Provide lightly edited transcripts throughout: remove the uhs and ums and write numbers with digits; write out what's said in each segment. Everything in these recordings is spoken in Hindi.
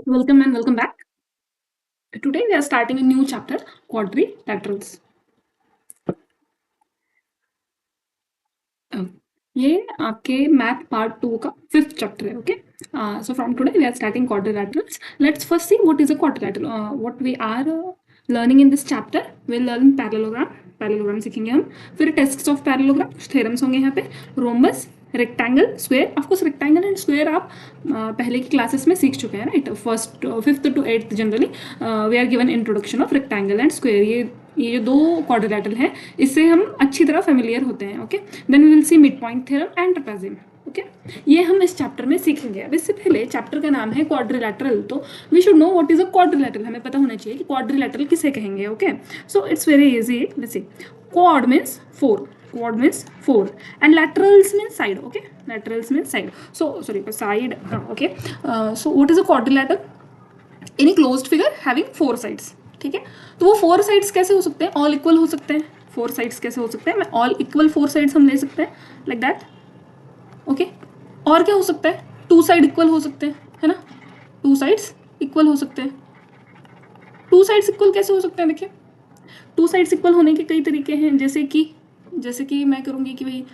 Welcome and welcome back. Today we are starting a new chapter, quadrilaterals. ये आपके मैथ पार्ट 2 का 5th चैप्टर है. Okay, so from today we are starting quadrilaterals. Let's first see what is a quadrilateral. What we are learning in this chapter, we'll learn parallelogram सीखेंगे हम. फिर टेस्ट्स ऑफ पैरेललोग्राम, थ्योरम्स होंगे यहाँ पे. Rhombus, rectangle, square. Of course rectangle and square आप पहले की क्लासेस में सीख चुके हैं, right? First 5th to 8th generally we are given introduction of rectangle and square. ये जो दो क्वाड्रिलेटरल हैं इससे हम अच्छी तरह फेमिलियर होते हैं. Okay, then we will see mid point theorem and trapezium. Okay, ये हम इस चैप्टर में सीखेंगे. अब इससे पहले चैप्टर का नाम है क्वाड्रिलेटरल, तो we should know what is a quadrilateral. हमें पता होना चाहिए कि क्वाड्रिलेटरल किसे कहेंगे. Okay, so it's very easy. Let's see. Quad means 4 and laterals means side. Okay, laterals means side. So sorry, side. Okay, so what is a quadrilateral? Any closed figure having 4 sides. ठीक है, तो वो 4 साइड्स कैसे हो सकते हैं? ऑल इक्वल हो सकते हैं. 4 साइड्स कैसे हो सकते हैं? मैं ऑल इक्वल 4 साइड्स हम ले सकते हैं, लाइक दैट. ओके, और क्या हो सकता है? 2 साइड इक्वल हो सकते हैं, है ना? 2 साइड्स इक्वल हो सकते हैं. 2 साइड्स इक्वल कैसे हो सकते हैं? देखिए, 2 साइड्स इक्वल होने के कई तरीके हैं. जैसे कि मैं करूँगी कि भाई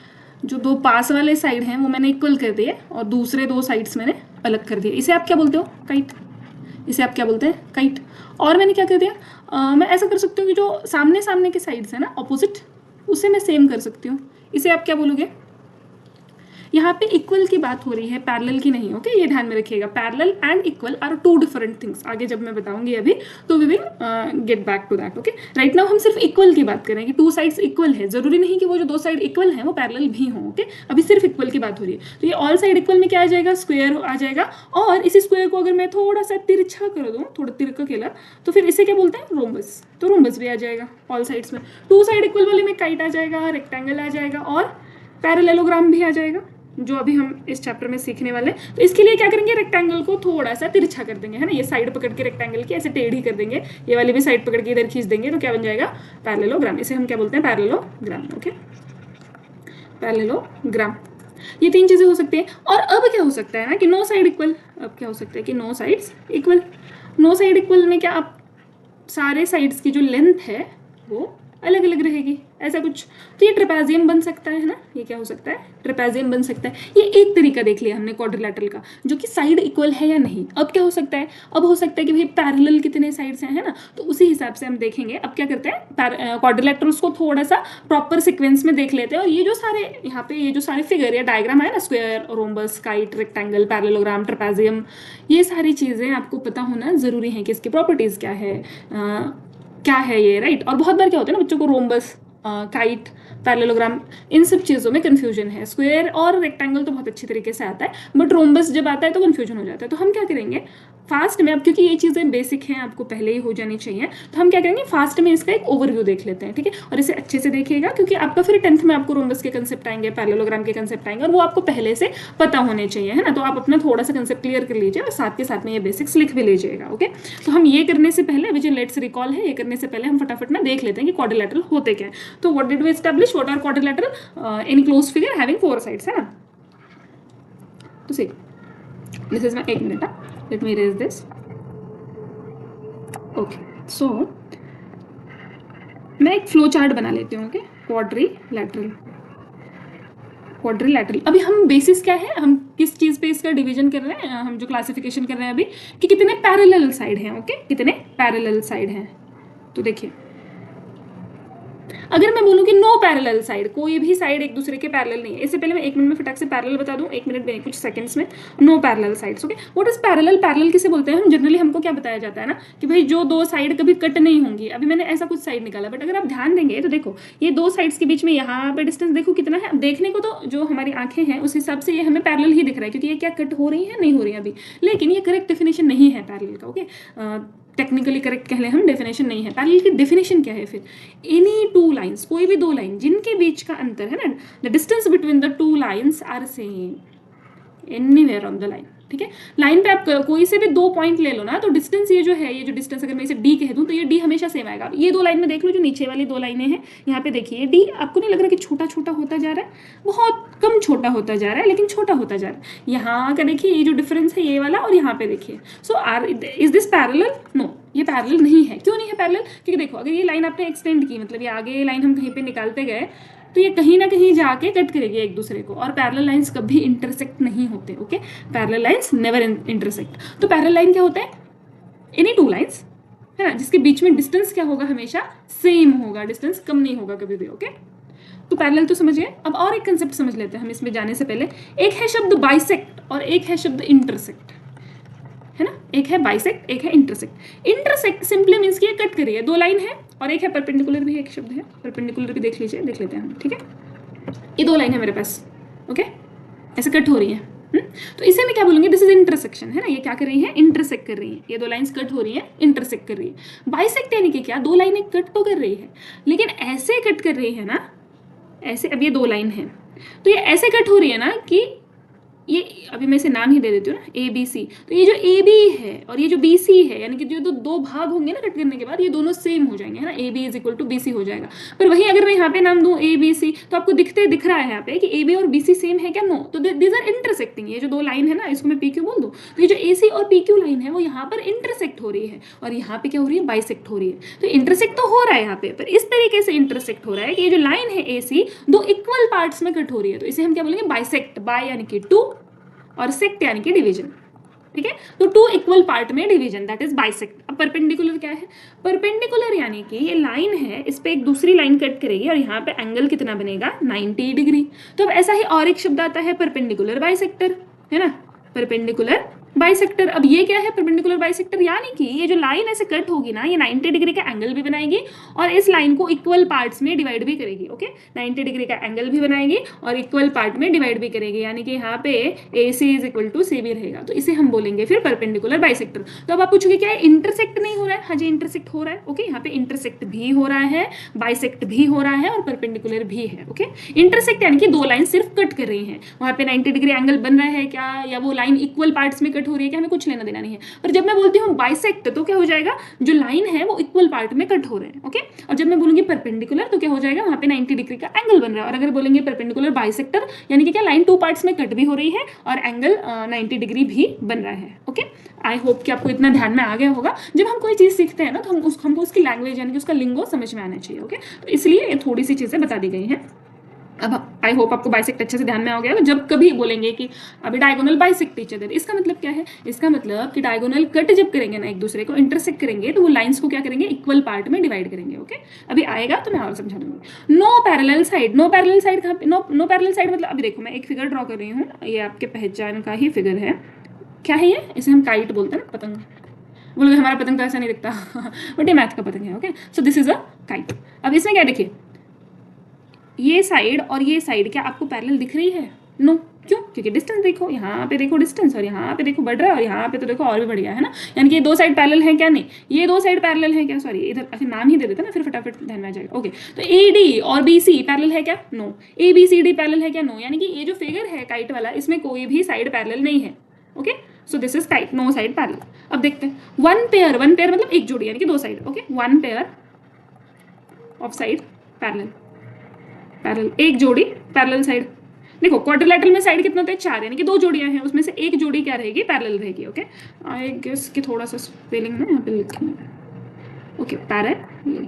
जो दो पास वाले साइड हैं वो मैंने इक्वल कर दिए और दूसरे 2 साइड्स मैंने अलग कर दिए. इसे आप क्या बोलते हो? काइट. इसे आप क्या बोलते हैं? काइट. और मैंने क्या कर दिया, मैं ऐसा कर सकती हूँ कि जो सामने सामने के साइड्स है ना, ऑपोजिट, उसे मैं सेम कर सकती हूँ. इसे आप क्या बोलोगे? यहाँ पे इक्वल की बात हो रही है, पैरेलल की नहीं. ओके, ये ध्यान में रखिएगा. Parallel and equal are 2 different things. आगे जब मैं बताऊंगी अभी तो we will get back to that. Okay, right now हम सिर्फ इक्वल की बात करें कि 2 साइड्स इक्वल है. जरूरी नहीं कि वो जो 2 साइड इक्वल है वो पैरेलल भी हों. ओके, अभी सिर्फ इक्वल की बात हो रही है. तो ये ऑल साइड इक्वल में क्या आ जाएगा? स्क्वायर आ जाएगा. और इसी स्क्वायर को अगर मैं थोड़ा सा तिरछा कर दूँ, थोड़ा तिरका केला, तो फिर इसे क्या बोलते हैं? रोम्बस. तो रोम्बस भी आ जाएगा ऑल साइड्स में. 2 साइड इक्वल वाले में काइट आ जाएगा, रेक्टेंगल आ जाएगा और पैरेललोग्राम भी आ जाएगा, जो अभी हम इस चैप्टर में सीखने वाले हैं. तो इसके लिए क्या करेंगे? रेक्टेंगल को थोड़ा सा तिरछा कर देंगे, है ना? ये साइड पकड़ के रेक्टेंगल की ऐसे टेढ़ी कर देंगे, ये वाली भी साइड पकड़ के इधर खींच देंगे, तो क्या बन जाएगा? पैरेललोग्राम. इसे हम क्या बोलते हैं? पैरेललोग्राम. Okay, parallelogram. ये 3 चीजें हो सकती है. और अब क्या हो सकता है ना कि नो साइड इक्वल. अब क्या हो सकता है कि no sides equal. No side equal में क्या, आप सारे साइड्स की जो लेंथ है वो अलग अलग रहेगी, ऐसा कुछ. तो ये ट्रेपेजियम बन सकता है ना? ये क्या हो सकता है? ट्रेपेजियम बन सकता है. ये एक तरीका देख लिया हमने क्वाड्रिलेटरल का, जो कि साइड इक्वल है या नहीं. अब क्या हो सकता है? अब हो सकता है कि भाई पैरेलल कितने साइड्स हैं, है ना? तो उसी हिसाब से हम देखेंगे. अब क्या करते हैं, क्वाड्रिलेटरल्स को थोड़ा सा प्रॉपर सिक्वेंस में देख लेते हैं. और ये जो सारे यहाँ पे ये जो सारे फिगर या डायग्राम है ना, square, rhombus, kite, rectangle, parallelogram, trapezium, ये सारी चीज़ें आपको पता होना ज़रूरी है कि इसकी प्रॉपर्टीज़ क्या है, क्या है ये, राइट? और बहुत बार क्या होता है ना बच्चों को, रोम्बस, काइट, पैरेललोग्राम, इन सब चीज़ों में कन्फ्यूजन है. स्क्वायर और रेक्टेंगल तो बहुत अच्छी तरीके से आता है, बट रोम्बस जब आता है तो कन्फ्यूजन हो जाता है. तो हम क्या करेंगे फास्ट में, अब क्योंकि ये चीज़ें बेसिक हैं, आपको पहले ही हो जानी चाहिए, तो हम क्या करेंगे फास्ट में इसका एक ओवरव्यू देख लेते हैं. ठीक है, और इसे अच्छे से देखिएगा क्योंकि आपका फिर 10th में आपको रोम्बस के कंसेप्ट आएंगे, पैरेललोग्राम के कंसेप्ट आएंगे, और वो आपको पहले से पता होने चाहिए, है ना? तो आप अपना थोड़ा सा कंसेप्ट क्लियर कर लीजिए और साथ के साथ में ये बेसिक्स लिख भी लीजिएगा. ओके, तो हम ये करने से पहले, विच लेट्स रिकॉल है, ये करने से पहले हम फटाफट ना देख लेते हैं कि क्वाड्रिलेटरल होते क्या है. तो what did we establish? What are quadrilateral? Any closed figure having 4 sides, है ना? तो सी, दिस इज माय, एक minute, let me erase this. Okay, so मैं एक फ्लो चार्ट बना लेती हूँ. Okay, quadrilateral. अभी हम बेसिस क्या है, हम किस चीज़ पे इसका डिवीजन कर रहे हैं, हम जो क्लासिफिकेशन कर रहे हैं अभी, कि कितने पैरेलल साइड हैं. ओके, कितने पैरेलल साइड हैं. तो देखिए, अगर मैं बोलूँ कि नो पैरेलल साइड, कोई भी साइड एक दूसरे के पैरेलल नहीं है. इससे पहले मैं 1 मिनट में फटाक से पैरेलल बता दूं, 1 मिनट में कुछ सेकंड्स में. No parallel sides. Okay, what is parallel? Parallel किसे बोलते हैं? हम जनरली, हमको क्या बताया जाता है ना कि भाई जो 2 साइड कभी कट नहीं होंगी. अभी मैंने ऐसा कुछ साइड निकाला, बट अगर आप ध्यान देंगे तो देखो ये 2 साइड्स के बीच में यहाँ पे डिस्टेंस देखो कितना है. देखने को तो जो हमारी आंखें हैं उस हिसाब से ये हमें पैरेलल ही दिख रहा है, क्योंकि ये क्या कट हो रही है, नहीं हो रही है अभी. लेकिन ये करेक्ट डेफिनेशन नहीं है पैरेलल का. ओके, टेक्निकली करेक्ट कह लें हम, डेफिनेशन नहीं है. पैरेलल की डेफिनेशन क्या है फिर? एनी 2 लाइन्स, कोई भी 2 लाइन जिनके बीच का अंतर है ना, the distance between the 2 lines are same anywhere on the line. ठीक है। लाइन पे आप कोई से भी 2 पॉइंट ले लो ना, तो डिस्टेंस ये जो है, ये जो डिस्टेंस अगर मैं इसे डी कह दूं तो ये डी हमेशा सेम आएगा। ये 2 लाइन में देख लो, जो नीचे वाली 2 लाइनें हैं, यहाँ पे देखिए डी आपको नहीं लग रहा कि छोटा छोटा होता जा रहा है? बहुत कम छोटा होता जा रहा है, लेकिन छोटा होता जा रहा है। यहाँ का देखिए ये जो डिफरेंस है ये वाला, और यहाँ पे देखिए। So are is this parallel? No, ये पैरेलल नहीं है। क्यों नहीं है पैरेलल? क्योंकि देखो अगर ये लाइन आपने एक्सटेंड की, मतलब ये आगे ये लाइन हम कहीं पे निकालते गए, तो ये कहीं ना कहीं जाके कट करेगी एक दूसरे को, और पैरेलल लाइंस कभी इंटरसेक्ट नहीं होते। Okay, parallel lines never intersect. तो पैरेलल लाइन क्या होता है? एनी 2 लाइंस, है ना, जिसके बीच में डिस्टेंस क्या होगा? हमेशा सेम होगा, डिस्टेंस कम नहीं होगा कभी भी। ओके, तो पैरेलल तो समझ गए। अब और एक कंसेप्ट समझ लेते हैं हम इसमें जाने से पहले। एक है शब्द बाइसेक्ट और एक है शब्द इंटरसेक्ट, है ना। एक है बाइसेक्ट, एक है इंटरसेक्ट। इंटरसेक्ट सिंपली मीन्स कि ये कट करी है, 2 लाइन है, और एक है परपेंडिकुलर भी, एक शब्द है परपेंडिकुलर भी, देख लीजिए, देख लेते हैं हम, ठीक है। ये 2 लाइन है मेरे पास, ओके, ऐसे कट हो रही है। तो इसे मैं क्या बोलूंगी? दिस इज इंटरसेक्शन, है ना। ये क्या कर रही है? इंटरसेक्ट कर रही है। ये 2 लाइंस कट हो रही है, इंटरसेक्ट कर रही है। बाइसेक्ट यानी कि क्या? 2 लाइनें कट तो कर रही है, लेकिन ऐसे कट कर रही है ना, ऐसे। अब ये 2 लाइन है, तो ये ऐसे कट हो रही है ना कि ये, अभी मैं इसे नाम ही दे देती हूँ ना, ए बी सी। तो ये जो ए बी है और ये जो बी सी है, यानी कि जो 2 भाग होंगे ना कट करने के बाद, ये दोनों सेम हो जाएंगे, है ना। A B is equal to B C हो जाएगा। पर वहीं अगर मैं यहाँ पे नाम दूँ ए बी सी, तो आपको दिख रहा है यहाँ पे कि ए बी और बी सी सेम है क्या? नो। तो दिस आर इंटरसेक्टिंग। ये जो 2 लाइन है ना, इसको मैं पी क्यू बोल दूँ, तो ये जो ए सी और पी क्यू लाइन है वो यहाँ पर इंटरसेक्ट हो रही है, और यहाँ पे क्या हो रही है? बाइसेक्ट हो रही है। तो इंटरसेक्ट तो हो रहा है यहाँ पे, पर इस तरीके से इंटरसेक्ट हो रहा है कि ये जो लाइन है ए सी 2 इक्वल पार्ट्स में कट हो रही है। तो इसे हम क्या बोलेंगे? बाइसेक्ट। बाय यानी कि 2, और सेक्ट यानी कि डिवीजन, ठीक है। तो 2 इक्वल पार्ट में डिवीजन, दैट इज बाइसेक्ट। अब परपेंडिकुलर क्या है? परपेंडिकुलर यानी कि ये लाइन है, इस पे एक दूसरी लाइन कट करेगी, और यहाँ पे एंगल कितना बनेगा? 90 डिग्री। तो अब ऐसा ही और एक शब्द आता है परपेंडिकुलर बाइसेक्टर, है ना, परपेंडिकुलर बाइसेक्टर। अब ये क्या है? परपेंडिकुलर बाइसेक्टर यानी कि ये जो लाइन ऐसे कट होगी ना, ये 90 डिग्री का एंगल भी बनाएगी, और इस लाइन को इक्वल पार्ट्स में डिवाइड भी करेगी। ओके, 90 डिग्री का एंगल भी बनाएगी और इक्वल पार्ट में डिवाइड भी करेगी, यानी कि यहाँ पे ए सी इज इक्वल टू सी भी रहेगा। तो इसे हम बोलेंगे फिर परपेंडिकुलर बाइसेक्टर। तो अब आप पूछोगे क्या इंटरसेक्ट नहीं हो रहा है? हाँ जी, इंटरसेक्ट हो रहा है। ओके, यहाँ पे इंटरसेक्ट भी हो रहा है, बाइसेक्ट भी हो रहा है, और परपेंडिकुलर भी है। ओके, इंटरसेक्ट यानी कि 2 लाइन सिर्फ कट कर रही है, वहां पे 90 डिग्री एंगल बन रहा है क्या, या वो लाइन इक्वल पार्ट्स में कट हो रही है क्या, हमें कुछ लेना देना नहीं है। पर जब मैं बोलती हूँ बाइसेक्ट, तो क्या हो जाएगा? जो लाइन है वो इक्वल पार्ट में कट हो रहे हैं। ओके, और जब मैं बोलूंगी परपेंडिकुलर, तो क्या हो जाएगा? वहां पे 90 डिग्री का एंगल बन रहा है। और अगर बोलेंगे परपेंडिकुलर बाइसेक्टर, यानी कि क्या लाइन 2 पार्ट्स में कट भी हो रही है और एंगल 90 डिग्री भी बन रहा है। ओके, आई होप कि आपको इतना ध्यान में आ गया होगा। जब हम कोई चीज़ सीखते हैं ना, तो हमको उसकी लैंग्वेज यानी कि उसका लिंगो समझ में आना चाहिए। ओके, तो इसलिए ये थोड़ी सी चीज़ें बता दी गई हैं। अब आई होप आपको बाइसेक्ट अच्छे से ध्यान में आ गया। जब कभी बोलेंगे कि अभी डायगोनल बाइसेक्ट ईच अदर, इसका मतलब क्या है? इसका मतलब कि डायगोनल कट जब करेंगे ना, एक दूसरे को इंटरसेक्ट करेंगे, तो वो लाइंस को क्या करेंगे? इक्वल पार्ट में डिवाइड करेंगे। ओके, अभी आएगा तो मैं और समझा दूंगी। No parallel side, no parallel side कहाँ पे? नो पैरेलल साइड मतलब, अभी देखो मैं एक फिगर ड्रॉ कर रही हूँ, ये आपके पहचान का ही फिगर है। क्या है ये? इसे हम काइट बोलते हैं ना, पतंग। बोलोगे हमारा पतंग तो ऐसा नहीं दिखता, बट ये मैथ का पतंग है। Okay, so this is a kite. अब इसमें क्या देखिए, ये साइड और ये साइड क्या आपको पैरेलल दिख रही है? नो। क्यों? क्योंकि डिस्टेंस देखो, यहाँ पे देखो डिस्टेंस, और यहाँ पे देखो बढ़ रहा है, और यहाँ पे तो देखो और भी बढ़िया, है ना। यानी कि ये 2 साइड पैरेलल है क्या? नहीं। ये 2 साइड पैरेलल है क्या? सॉरी, इधर अच्छा नाम ही दे देते ना, फिर फटाफट ध्यान में आ जाएगा। ओके, तो ए डी और बी सी पैरेलल है क्या? No. A B C D parallel है क्या? नो। यानी कि ये जो फिगर है काइट वाला, इसमें कोई भी साइड पैरेलल नहीं है। Okay, so this is kite, no side parallel. अब देखते हैं वन पेयर मतलब एक जोड़ी, यानी कि 2 side. Okay, one pair of side parallel, एक जोड़ी पैरेलल साइड। देखो क्वाड्रिलेटरल में साइड कितने होते हैं? 4, यानी कि 2 जोड़ियां हैं, उसमें से एक जोड़ी क्या रहेगी? पैरेलल रहेगी। ओके, आई गेस कि थोड़ा सा स्पेलिंग में यहाँ पे लिखना है। Okay, parallel,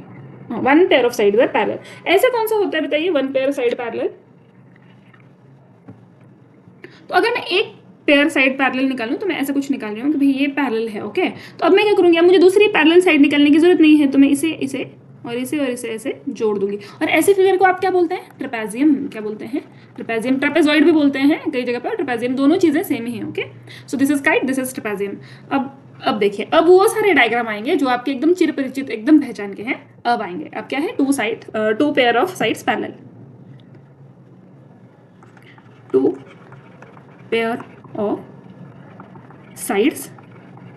one pair of side parallel. ऐसे कौन सा होता है बताइए, वन पेयर साइड पैरेलल? तो अगर मैं एक पेयर साइड पैरेलल निकालूं, तो मैं ऐसा कुछ निकाल रही हूँ कि भाई ये पैरेलल है। ओके, तो अब मैं क्या करूँगी? अब मुझे दूसरी पैरेलल साइड निकालने की जरूरत नहीं है, तो मैं इसे और इसे ऐसे जोड़ दूंगी। और ऐसे फिगर को आप क्या बोलते हैं? ट्रेपेजियम। क्या बोलते हैं? ट्रेपेजियम। ट्रेपेजॉइड भी बोलते हैं कई जगह पर, ट्रेपेजियम, दोनों चीजें सेम ही हैं। Okay, so this is kite, this is trapezium. अब देखिए, अब वो सारे डायग्राम आएंगे जो आपके एकदम चिरपरिचित, एकदम पहचान के हैं, अब आएंगे। अब क्या है? 2 pair of sides parallel, 2 pair of sides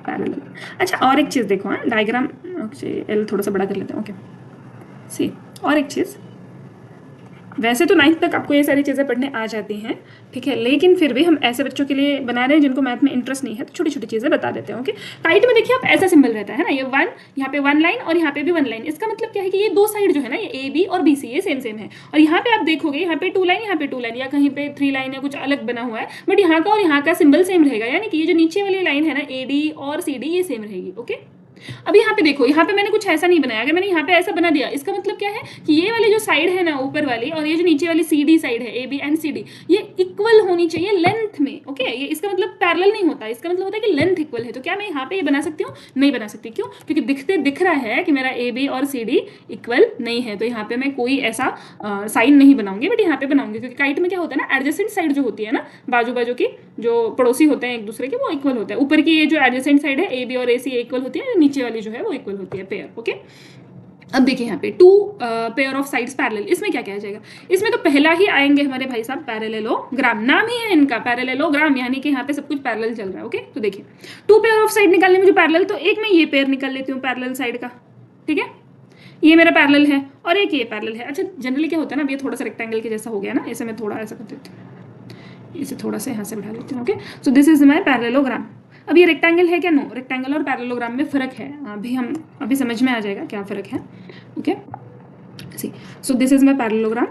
parallel. अच्छा, और एक चीज देखो, हाँ डायग्राम, एल थोड़ा सा बड़ा कर लेते हैं। ओके, सी और एक चीज, वैसे तो 9th तक आपको ये सारी चीज़ें पढ़ने आ जाती हैं, ठीक है, लेकिन फिर भी हम ऐसे बच्चों के लिए बना रहे हैं जिनको मैथ में इंटरेस्ट नहीं है, तो छोटी छोटी चीज़ें बता देते हैं। ओके, काइट में देखिए आप ऐसा सिंबल रहता है ना, ये 1, यहाँ पे 1 लाइन और यहाँ पे भी 1 लाइन। इसका मतलब क्या है कि ये दो साइड जो है ना, ये ए बी और बी सी, ये सेम सेम है। और यहाँ पे आप देखोगे यहाँ पे 2 लाइन, यहाँ पे 2 लाइन, या कहीं पे 3 लाइन या कुछ अलग बना हुआ है, बट यहाँ का और यहाँ का सिंबल सेम रहेगा, यानी कि ये जो नीचे वाली लाइन है ना, ए डी और सी डी, ये सेम रहेगी। ओके, अब यहाँ पे देखो, यहाँ पे मैंने कुछ ऐसा नहीं बनाया। अगर मैंने यहाँ पे ऐसा बना दिया, इसका मतलब क्या है कि ये वाली जो साइड है ना ऊपर वाली, और ये जो नीचे वाली सी डी साइड है, A B and C D, ये इक्वल होनी चाहिए लेंथ में। ओके, ये इसका मतलब पैरेलल नहीं होता, इसका मतलब होता है कि लेंथ इक्वल है। तो क्या मैं यहाँ पे ये बना सकती हूँ? नहीं बना सकती। क्यों? क्योंकि दिख रहा है कि मेरा ए बी और सी डी इक्वल नहीं है, तो यहाँ पे मैं कोई ऐसा साइन नहीं बनाऊंगी, बट यहाँ पे बनाऊंगी, क्योंकि काइट में क्या होता है ना, एडजेसेंट साइड जो होती है ना, बाजू बाजू की जो पड़ोसी होते हैं एक दूसरे के, वो इक्वल होता है। ऊपर की ये जो एडजेसेंट साइड है, ए बी और ए सी इक्वल होती है, नीचे वाली जो है वो इक्वल होती है, पेयर। ओके, अब देखिए यहाँ पे 2 पेयर ऑफ साइड्स पैरेलल, इसमें क्या क्या आ जाएगा? इसमें तो पहला ही आएंगे हमारे भाई साहब पैरेललोग्राम, नाम ही है इनका पैरेललोग्राम, यानी कि यहाँ पे सब कुछ पैरेलल चल रहा है। ओके, तो देखिए 2 पेयर ऑफ साइड निकालने में जो पैरेलल, तो एक मैं ये पेयर निकाल लेती हूँ पैरेलल साइड का, ठीक है, ये मेरा पैरेलल है और एक ये पैरेलल है। अच्छा, जनरली क्या होता है ना, ये थोड़ा सा रेक्टेंगल के जैसा हो गया ना, इसे मैं थोड़ा ऐसा कर देती हूँ, इसे थोड़ा सा यहाँ से बढ़ा लेती हूँ। Okay, so this is my parallelogram. अब ये रेक्टेंगल है क्या? नो, रेक्टेंगल और पैरेललोग्राम में फ़र्क है, अभी समझ में आ जाएगा क्या फ़र्क है। Okay, C, so this is my parallelogram.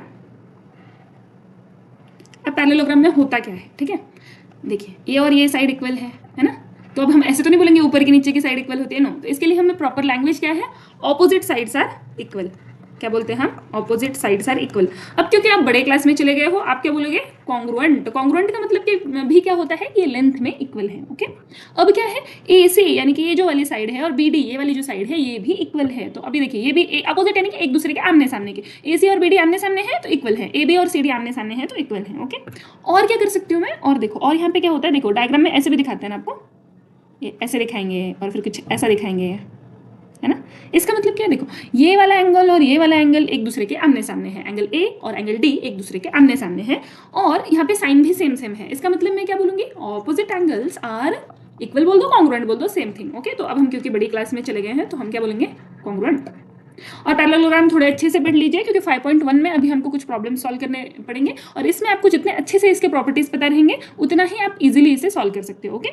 अब पैरेललोग्राम में होता क्या है, ठीक है, देखिए ये और ये साइड इक्वल है ना, तो अब हम ऐसे तो नहीं बोलेंगे ऊपर की नीचे की साइड इक्वल होती है, नो, तो इसके लिए हमें प्रॉपर लैंग्वेज क्या है, ऑपोजिट साइड्स आर इक्वल। क्या बोलते हैं हम? Opposite sides are equal. अब क्योंकि आप बड़े क्लास में चले गए हो, आप क्या बोलोगे? कॉन्ग्रुएंट। कॉन्ग्रुएंट का मतलब कि भी क्या होता है, ये लेंथ में इक्वल है। ओके, अब क्या है, ए सी यानी कि ये जो वाली साइड है और बी डी ये वाली जो साइड है, ये भी इक्वल है। तो अभी देखिए, ये भी अपोजिट यानी कि एक दूसरे के आमने सामने के, ए सी और बी डी आमने सामने है तो इक्वल है, ए बी और सी डी आमने सामने है तो इक्वल है। ओके, और क्या कर सकती हूँ मैं? और देखो, और यहाँ पे क्या होता है, देखो डायग्राम में ऐसे भी दिखाते हैं ना आपको, ये ऐसे दिखाएंगे और फिर कुछ ऐसा दिखाएंगे, है ना। इसका मतलब क्या है, देखो ये वाला एंगल और ये वाला एंगल एक दूसरे के आमने सामने है, एंगल ए और एंगल डी एक दूसरे के आमने सामने है, और यहाँ पे साइन भी सेम सेम है। इसका मतलब मैं क्या बोलूंगी? ऑपोजिट एंगल्स आर इक्वल बोल दो, कॉन्ग्रुएंट बोल दो, सेम थिंग। ओके, तो अब हम क्योंकि बड़ी क्लास में चले गए हैं तो हम क्या बोलेंगे? कॉन्ग्रुएंट। और पैरेललोग्राम थोड़े अच्छे से पढ़ लीजिए, क्योंकि 5.1 में अभी हमको कुछ प्रॉब्लम सॉल्व करने पड़ेंगे, और इसमें आपको जितने अच्छे से इसके प्रॉपर्टीज पता रहेंगे उतना ही आप इजीली इसे सॉल्व कर सकते हो। ओके,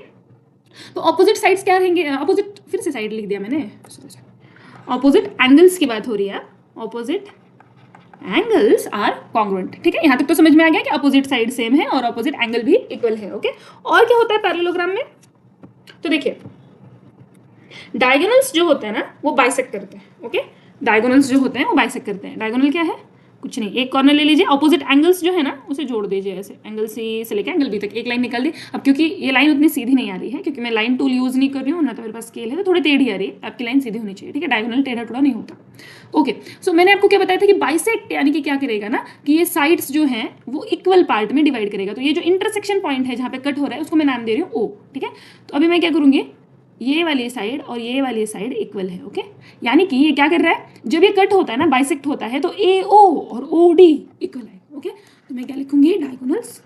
तो ऑपोजिट साइड्स क्या रहेंगे? ऑपोजिट, फिर से साइड लिख दिया मैंने, ऑपोजिट एंगल्स की बात हो रही है, ऑपोजिट एंगल्स आर कॉन्ग्रुएंट। ठीक है, यहां तक तो समझ में आ गया कि ऑपोजिट साइड सेम है और ऑपोजिट एंगल भी इक्वल है। ओके, और क्या होता है पैरेललोग्राम में? तो देखिए, डायगोनल्स जो होते हैं ना वो बाइसेक्ट करते हैं। ओके, डायगोनल्स जो होते हैं वो बाइसेक्ट करते हैं। डायगोनल क्या है? कुछ नहीं, एक कॉर्नर ले लीजिए, ऑपोजिट एंगल्स जो है ना उसे जोड़ दीजिए ऐसे, एंगल सी से लेकर एंगल बी तक एक लाइन निकाल दी। अब क्योंकि ये लाइन उतनी सीधी नहीं आ रही है, क्योंकि मैं लाइन टूल यूज नहीं कर रही हूँ ना, तो मेरे पास स्केल है तो थोड़ी टेढ़ी आ रही है, आपकी लाइन सीधी होनी चाहिए। ठीक है, डायगोनल टेढ़ा टुढ़ा नहीं होता। ओके, सो मैंने आपको क्या बताया था कि बाइसेक्ट यानी कि क्या करेगा ना, कि ये साइड्स जो हैं वो इक्वल पार्ट में डिवाइड करेगा। तो ये जो इंटरसेक्शन पॉइंट है जहाँ पे कट हो रहा है उसको मैं नाम दे रही हूँ ओ। ठीक है, तो अभी मैं क्या करूँगी, ये वाली साइड और ये वाली साइड इक्वल है। ओके, यानी कि ये क्या कर रहा है, जब ये कट होता है ना, बाइसेक्ट होता है, तो ए ओ और ओ डी इक्वल है। ओके, तो मैं क्या लिखूंगी? Diagonals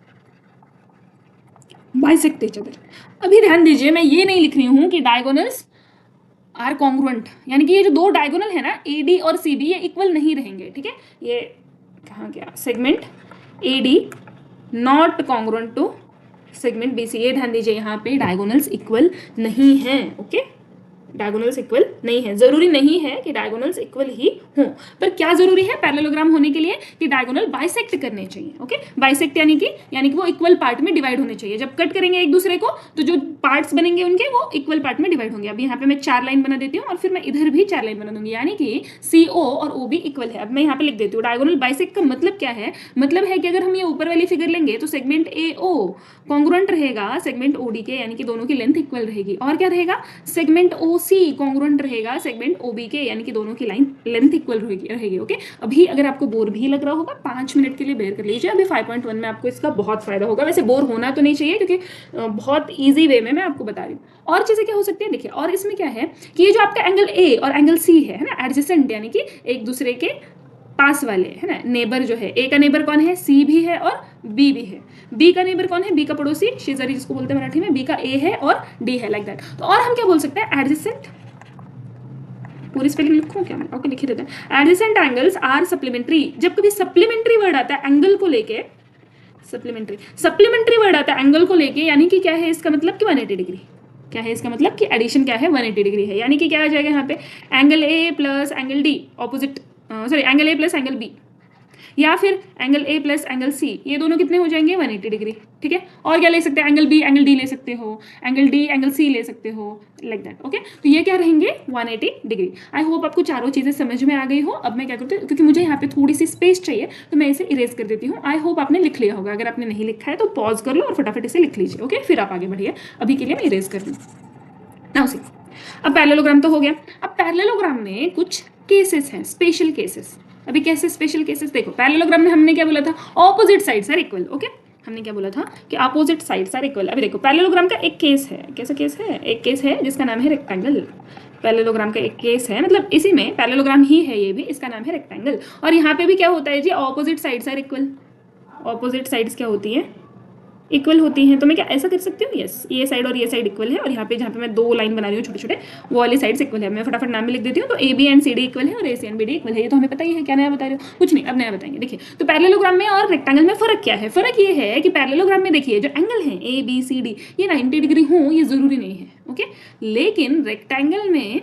bisect each other. अभी ध्यान दीजिए, मैं ये नहीं लिख रही हूँ कि डायगोनल्स आर कॉन्ग्रुएंट, यानी कि ये जो दो डायगोनल है ना, ए डी और सी बी, ये इक्वल नहीं रहेंगे। ठीक है, ये कहाँ गया? Segment A D not congruent to segment B C. ये ध्यान दीजिए, यहाँ पे डायगोनल्स इक्वल नहीं है। ओके, डायगोनल्स इक्वल नहीं है। जरूरी नहीं है कि डायगोनल्स इक्वल ही हों, पर क्या जरूरी है पैरेललोग्राम होने के लिए कि डायगोनल बाइसेक्ट करने चाहिए। ओके, बाइसेक्ट यानी कि वो इक्वल पार्ट में डिवाइड होने चाहिए। जब कट करेंगे एक दूसरे को तो जो पार्ट्स बनेंगे उनके वो इक्वल पार्ट में डिवाइड होंगे। अब यहाँ पे मैं 4 लाइन बना देती हूँ और फिर मैं इधर भी 4 लाइन बना दूंगी, यानी कि सी ओ और ओ भी इक्वल है। अब मैं यहाँ पे लिख देती हूँ डायगोनल बाइसेक्ट का मतलब क्या है? मतलब है कि अगर हम ये ऊपर वाली फिगर लेंगे तो सेगमेंट ए ओ कॉन्ग्रुएंट रहेगा सेगमेंट ओ डी के, यानी कि दोनों की लेंथ इक्वल रहेगी। और क्या रहेगा? सेगमेंट ओ सी कॉन्ग्रुएंट रहेगा सेगमेंट ओबी के, यानी कि दोनों की लाइन लेंथ इक्वल रहेगी। ओके, अभी अगर आपको बोर भी लग रहा होगा 5 मिनट के लिए बेयर कर लीजिए, अभी 5.1 में आपको इसका बहुत फायदा होगा। वैसे बोर होना तो नहीं चाहिए, क्योंकि बहुत ईजी वे में मैं आपको बता रही हूँ। और चीजें क्या हो सकती है, देखिए, और इसमें क्या है कि ये जो आपका एंगल ए और एंगल सी है ना, एडजेसेंट यानी कि एक दूसरे के पास वाले, है ना, नेबर जो है, ए का नेबर कौन है? सी भी है और बी भी है। बी का नेबर कौन है? बी का पड़ोसी, शेजारी जिसको बोलते हैं मराठी में। बी का ए है और डी है, लाइक दैट। तो और हम क्या बोल सकते हैं? एडजेसेंट पूरी स्पेलिंग लिखूं क्या मैं? ओके, लिख ही देते हैं। Adjacent angles are supplementary. जब कभी सप्लीमेंट्री वर्ड आता है एंगल को लेके, सप्लीमेंट्री वर्ड आता है एंगल को लेके, यानी कि क्या है इसका मतलब कि 180 डिग्री। क्या है इसका मतलब कि एडिशन क्या है? 180 डिग्री है। यानी कि क्या आ जाएगा यहाँ पे? Angle A plus angle D opposite, sorry angle A plus angle B, या फिर angle A plus angle C, ये दोनों कितने हो जाएंगे? 180 डिग्री। ठीक है, और क्या ले सकते हैं? एंगल बी एंगल डी ले सकते हो, एंगल डी एंगल सी ले सकते हो, लाइक दैट। ओके, तो ये क्या रहेंगे? 180 डिग्री। आई होप आपको चारों चीज़ें समझ में आ गई हो। अब मैं क्या करती हूँ, क्योंकि मुझे यहाँ पे थोड़ी सी स्पेस चाहिए तो मैं इसे इरेज कर देती हूँ। आई होप आपने लिख लिया होगा। अगर आपने नहीं लिखा है तो पॉज कर लो और फटाफट इसे लिख लीजिए। ओके, फिर आप आगे बढ़िए। अभी के लिए मैं इरेज कर लूँ। नाउ सी, अब पैरेललोग्राम तो हो गया। अब पैरेललोग्राम में कुछ केसेस हैं, स्पेशल केसेस। अभी कैसे स्पेशल केसेस? देखो, पैरेललोग्राम में हमने क्या बोला था? Opposite sides are equal. Okay, हमने क्या बोला था कि अपोजिट साइड्स आर इक्वल। अभी देखो, पैरेललोग्राम का एक केस है। कैसा केस है? एक केस है जिसका नाम है रेक्टेंगल। पैरेललोग्राम का एक केस है, मतलब इसी में पैरेललोग्राम ही है ये भी, इसका नाम है रेक्टेंगल। और यहाँ पे भी क्या होता है जी? Opposite sides are equal. Opposite sides क्या होती हैं? इक्वल होती हैं। तो मैं क्या ऐसा कर सकती हूँ? यस, ये साइड और ये साइड इक्वल है, और यहाँ पे जहाँ पे मैं दो लाइन बना रही हूँ छोटे छोटे, वो वाली साइड्स इक्वल है। मैं फटाफट नाम में लिख देती हूँ। तो A B and C D equal है और A C and B D equal है। ये तो हमें पता ही है। क्या नया बता रहे हो? कुछ नहीं, अब नया बताएंगे। देखिए, तो पैरेललोग्राम में और रेक्टेंगल में फर्क क्या है? फर्क ये है कि पैरेललोग्राम में देखिए जो एंगल है ए बी सी डी, ये 90 डिग्री हो ये जरूरी नहीं है। ओके, लेकिन रेक्टेंगल में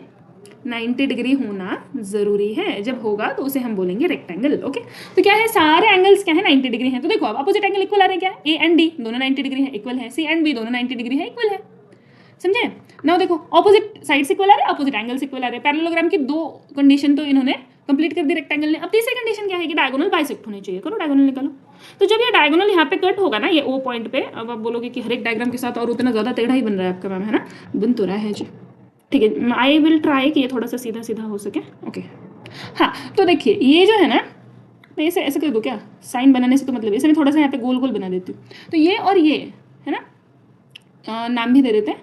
90 डिग्री होना जरूरी है। जब होगा तो उसे हम बोलेंगे रेक्टेंगल। ओके, तो क्या है? सारे एंगल्स क्या है? 90 डिग्री हैं। तो देखो, अब अपोजिट एंगल इक्वल आ रहे हैं। क्या? ए एंड डी दोनों 90 डिग्री है, इक्वल है। सी एंड बी दोनों 90 डिग्री है, इक्वल है। समझे? नाउ देखो, ऑपोजिट साइड्स इक्वल आ रहे हैं, अपोजिट एंगल्स इक्वल आ रहे हैं। पैरेललोग्राम की दो कंडीशन तो इन्होंने कंप्लीट कर दी रेक्टेंगल ने। अब तीसरी कंडीशन क्या है कि डायगोनल बाइसेक्ट होने चाहिए। करो, डायगोनल निकालो। तो जब ये डायगोनल यहाँ पे कट होगा ना, ये ओ पॉइंट पे, अब आप बोलोगे कि हर एक डायग्राम के साथ और उतना ज़्यादा टेढ़ा ही बन रहा है आपका मैम, है ना? बन तो रहा है जी। ठीक है, आई विल ट्राई कि ये थोड़ा सा सीधा सीधा हो सके। ओके, हाँ, तो देखिए ये जो है ना, मैं इसे ऐसे कर दूँ क्या? साइन बनाने से तो मतलब इसे मैं थोड़ा सा यहाँ पे गोल गोल बना देती हूँ। तो ये और ये है ना, नाम भी दे देते हैं।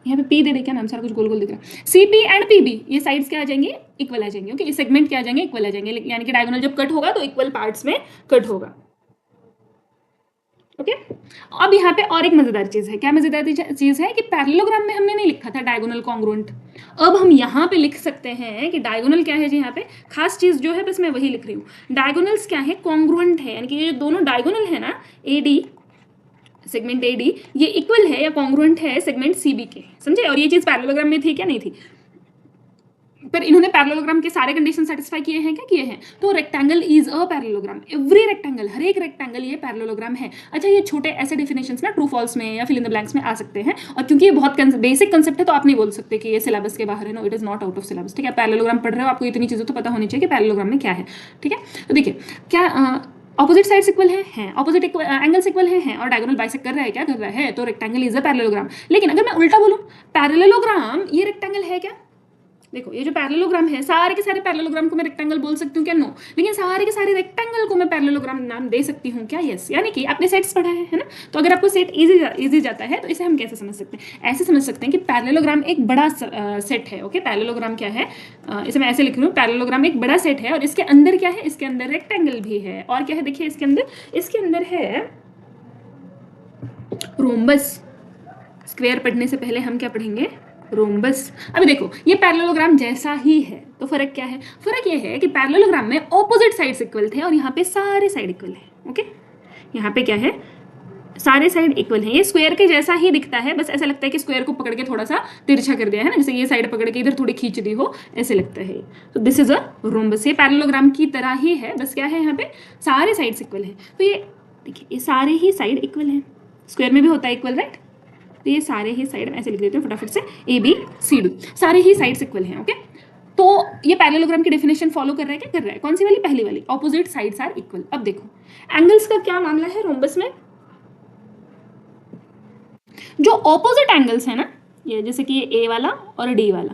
यहाँ पे पी दे दे, क्या नाम? सारा कुछ गोल गोल दिख रहा है। C P and P B, ये साइड्स क्या आ जाएंगे? इक्वल आ जाएंगे। ओके, ये सेगमेंट क्या आ जाएंगे? इक्वल आ जाएंगे। यानी कि डायगोनल जब कट होगा तो इक्वल पार्ट्स में कट होगा। ओके, अब यहाँ पे और एक मजेदार चीज है। क्या मजेदार चीज है? कि पैरेललोग्राम में हमने नहीं लिखा था डायगोनल कॉन्ग्रुएंट। अब हम यहाँ पे लिख सकते हैं कि डायगोनल क्या है जी। यहाँ पे खास चीज जो है, बस मैं वही लिख रही हूँ। डायगोनल्स क्या है? कॉन्ग्रुएंट है। यानी कि ये जो दोनों डायगोनल है ना, A D, segment A D, ये इक्वल है या कॉन्ग्रुएंट है सेगमेंट सी बी के। समझे? और ये चीज पैरेललोग्राम में थी क्या? नहीं थी, पर इन्होंने पैरेललोग्राम के सारे कंडीशन सेटिस्फाई किए हैं क्या? किए हैं। तो rectangle is a parallelogram. Every rectangle, हर एक रेक्टेंगल ये पैरेललोग्राम है। अच्छा, ये छोटे ऐसे डिफिनेशंस ना ट्रू फॉल्स में या फिल इन द ब्लैंक्स में आ सकते हैं, और क्योंकि ये बहुत बेसिक कंसेप्ट है तो आप नहीं बोल सकते कि ये सिलेबस के बाहर है। No, it is not out of syllabus. ठीक है, पैरेललोग्राम पढ़ रहे हो, आपको इतनी चीजें तो पता होनी चाहिए कि पैरेललोग्राम में क्या है। ठीक है, तो देखिए, क्या ऑपोजिट साइड्स इक्वल है, ऑपोजिट एंगल्स इक्वल है, और डायगोनल बाइसेक्ट कर रहा है। क्या कर रहा है? तो रेक्टेंगल इज अ पैरेललोग्राम। लेकिन अगर मैं उल्टा बोलूं, पैरेललोग्राम ये रेक्टेंगल है क्या? देखो, ये जो पैरेललोग्राम है, सारे के सारे पैरेललोग्राम को मैं रेक्टेंगल बोल सकती हूँ क्या? नो। लेकिन सारे के सारे रेक्टेंगल को मैं पैरेललोग्राम नाम दे सकती हूँ क्या? यस। यानी कि आपने सेट्स पढ़ा है ना? तो अगर आपको सेट इजी जाता है तो इसे हम कैसे समझ सकते हैं? ऐसे समझ सकते हैं कि पैरेललोग्राम एक बड़ा सेट है। ओके, पैरेललोग्राम क्या है? इसे मैं ऐसे लिख रही हूँ, पैरेललोग्राम एक बड़ा सेट है, और इसके अंदर क्या है? इसके अंदर रेक्टेंगल भी है। और क्या है? देखिए, इसके अंदर है रोम्बस। स्क्वायर पढ़ने से पहले हम क्या पढ़ेंगे? रोम्बस। अभी देखो, ये पैरेललोग्राम जैसा ही है, तो फर्क क्या है? फर्क ये है कि पैरेललोग्राम में ऑपोजिट साइड्स इक्वल थे और यहाँ पे सारे साइड इक्वल है। ओके, यहाँ पे क्या है? सारे साइड इक्वल है। ये स्क्वायर के जैसा ही दिखता है, बस ऐसा लगता है कि स्क्वायर को पकड़ के थोड़ा सा तिरछा कर दिया है ना, जैसे ये साइड पकड़ के इधर थोड़ी खींच दी हो, ऐसे लगता है। तो दिस इज अ रोम्बस। ये पैरेललोग्राम की तरह ही है, बस क्या है? यहाँ पे सारे साइड्स इक्वल है। तो ये देखिए, ये सारे ही साइड इक्वल है। स्क्वायर में भी होता है इक्वल, राइट? तो ये सारे ही साइड, मैं ऐसे लिख देती हूँ फटाफट से, ए बी सी डी, सारे ही साइड्स इक्वल हैं। ओके, तो ये पैरेललोग्राम की डेफिनेशन फॉलो कर रहा है क्या? कर रहा है। कौन सी वाली? पहली वाली, ऑपोजिट साइड्स आर इक्वल। अब देखो, एंगल्स का क्या मामला है रोम्बस में? जो ऑपोजिट एंगल्स है ना, ये जैसे कि ये ए वाला और डी वाला,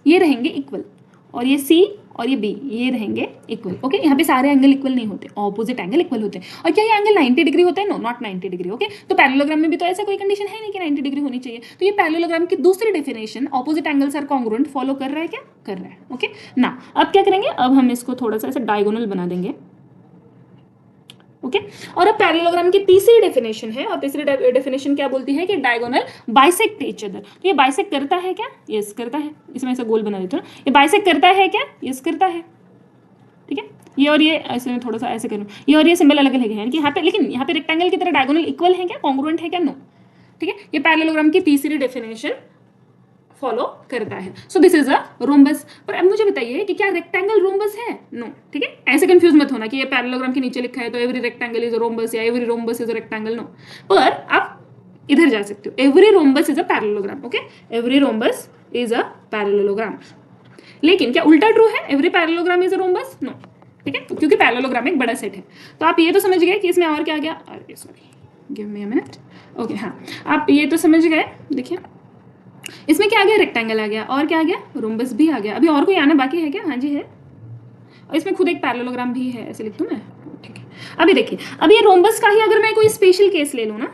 ये रहेंगे इक्वल, और ये सी और ये बी, ये रहेंगे इक्वल। ओके, यहाँ पे सारे एंगल इक्वल नहीं होते, ऑपोजिट एंगल इक्वल होते हैं। और क्या ये एंगल 90 डिग्री होते हैं? No, not 90 degree. ओके, तो पैरेललोग्राम में भी तो ऐसा कोई कंडीशन है नहीं कि 90 डिग्री होनी चाहिए। तो ये पैरेललोग्राम की दूसरी definition, opposite angles are congruent, follow कर रहा है क्या? कर रहा है। ओके ना, अब क्या करेंगे? अब हम इसको थोड़ा सा ऐसा डायगोनल बना देंगे। ओके। और अब पैरेललोग्राम की तीसरी डेफिनेशन है, और तीसरी डेफिनेशन क्या बोलती है कि डायगोनल बाइसेक्ट ईच अदर। तो ये बाइसेक्ट करता है क्या? यस करता है। इसमें ऐसा गोल बना देता हूँ, ये बाइसेक्ट करता है क्या? यस करता है। ठीक है, ये और ये ऐसे में थोड़ा सा ऐसे करूँ, ये और ये सिंबल अलग अलग है कि यहाँ पे, लेकिन यहाँ पे रेक्टेंगल की तरह डायगोनल इक्वल है क्या, कॉन्ग्रुएंट है क्या? नो। ठीक है, ये पैरेललोग्राम की तीसरी डेफिनेशन फॉलो करता है। सो दिस इज अ रोम्बस। पर अब मुझे बताइए कि क्या रेक्टेंगल रोम्बस है? नो। ठीक है, ऐसे कंफ्यूज मत होना कि ये पैरेललोग्राम के नीचे लिखा है तो every rectangle is a rhombus या every rhombus is a rectangle. No, पर आप इधर जा सकते हो, every rhombus is a parallelogram. Okay, every rhombus is a parallelogram. लेकिन क्या उल्टा ट्रू है, every parallelogram is a rhombus? No. ठीक है, क्योंकि पैरेललोग्राम एक बड़ा सेट है। तो आप ये तो समझ गए कि इसमें और क्या आ गया, अरे sorry, give me a minute. Okay, हाँ, आप ये तो समझ गए। देखिए इसमें क्या आ गया, रेक्टेंगल आ गया, और क्या आ गया, रोम्बस भी आ गया। अभी और कोई आना बाकी है क्या? हाँ जी है, और इसमें खुद एक पैरेललोग्राम भी है, ऐसे लिख दूं मैं? ठीक है, अभी देखिए, अब ये रोम्बस का ही अगर मैं कोई स्पेशल केस ले लूँ ना,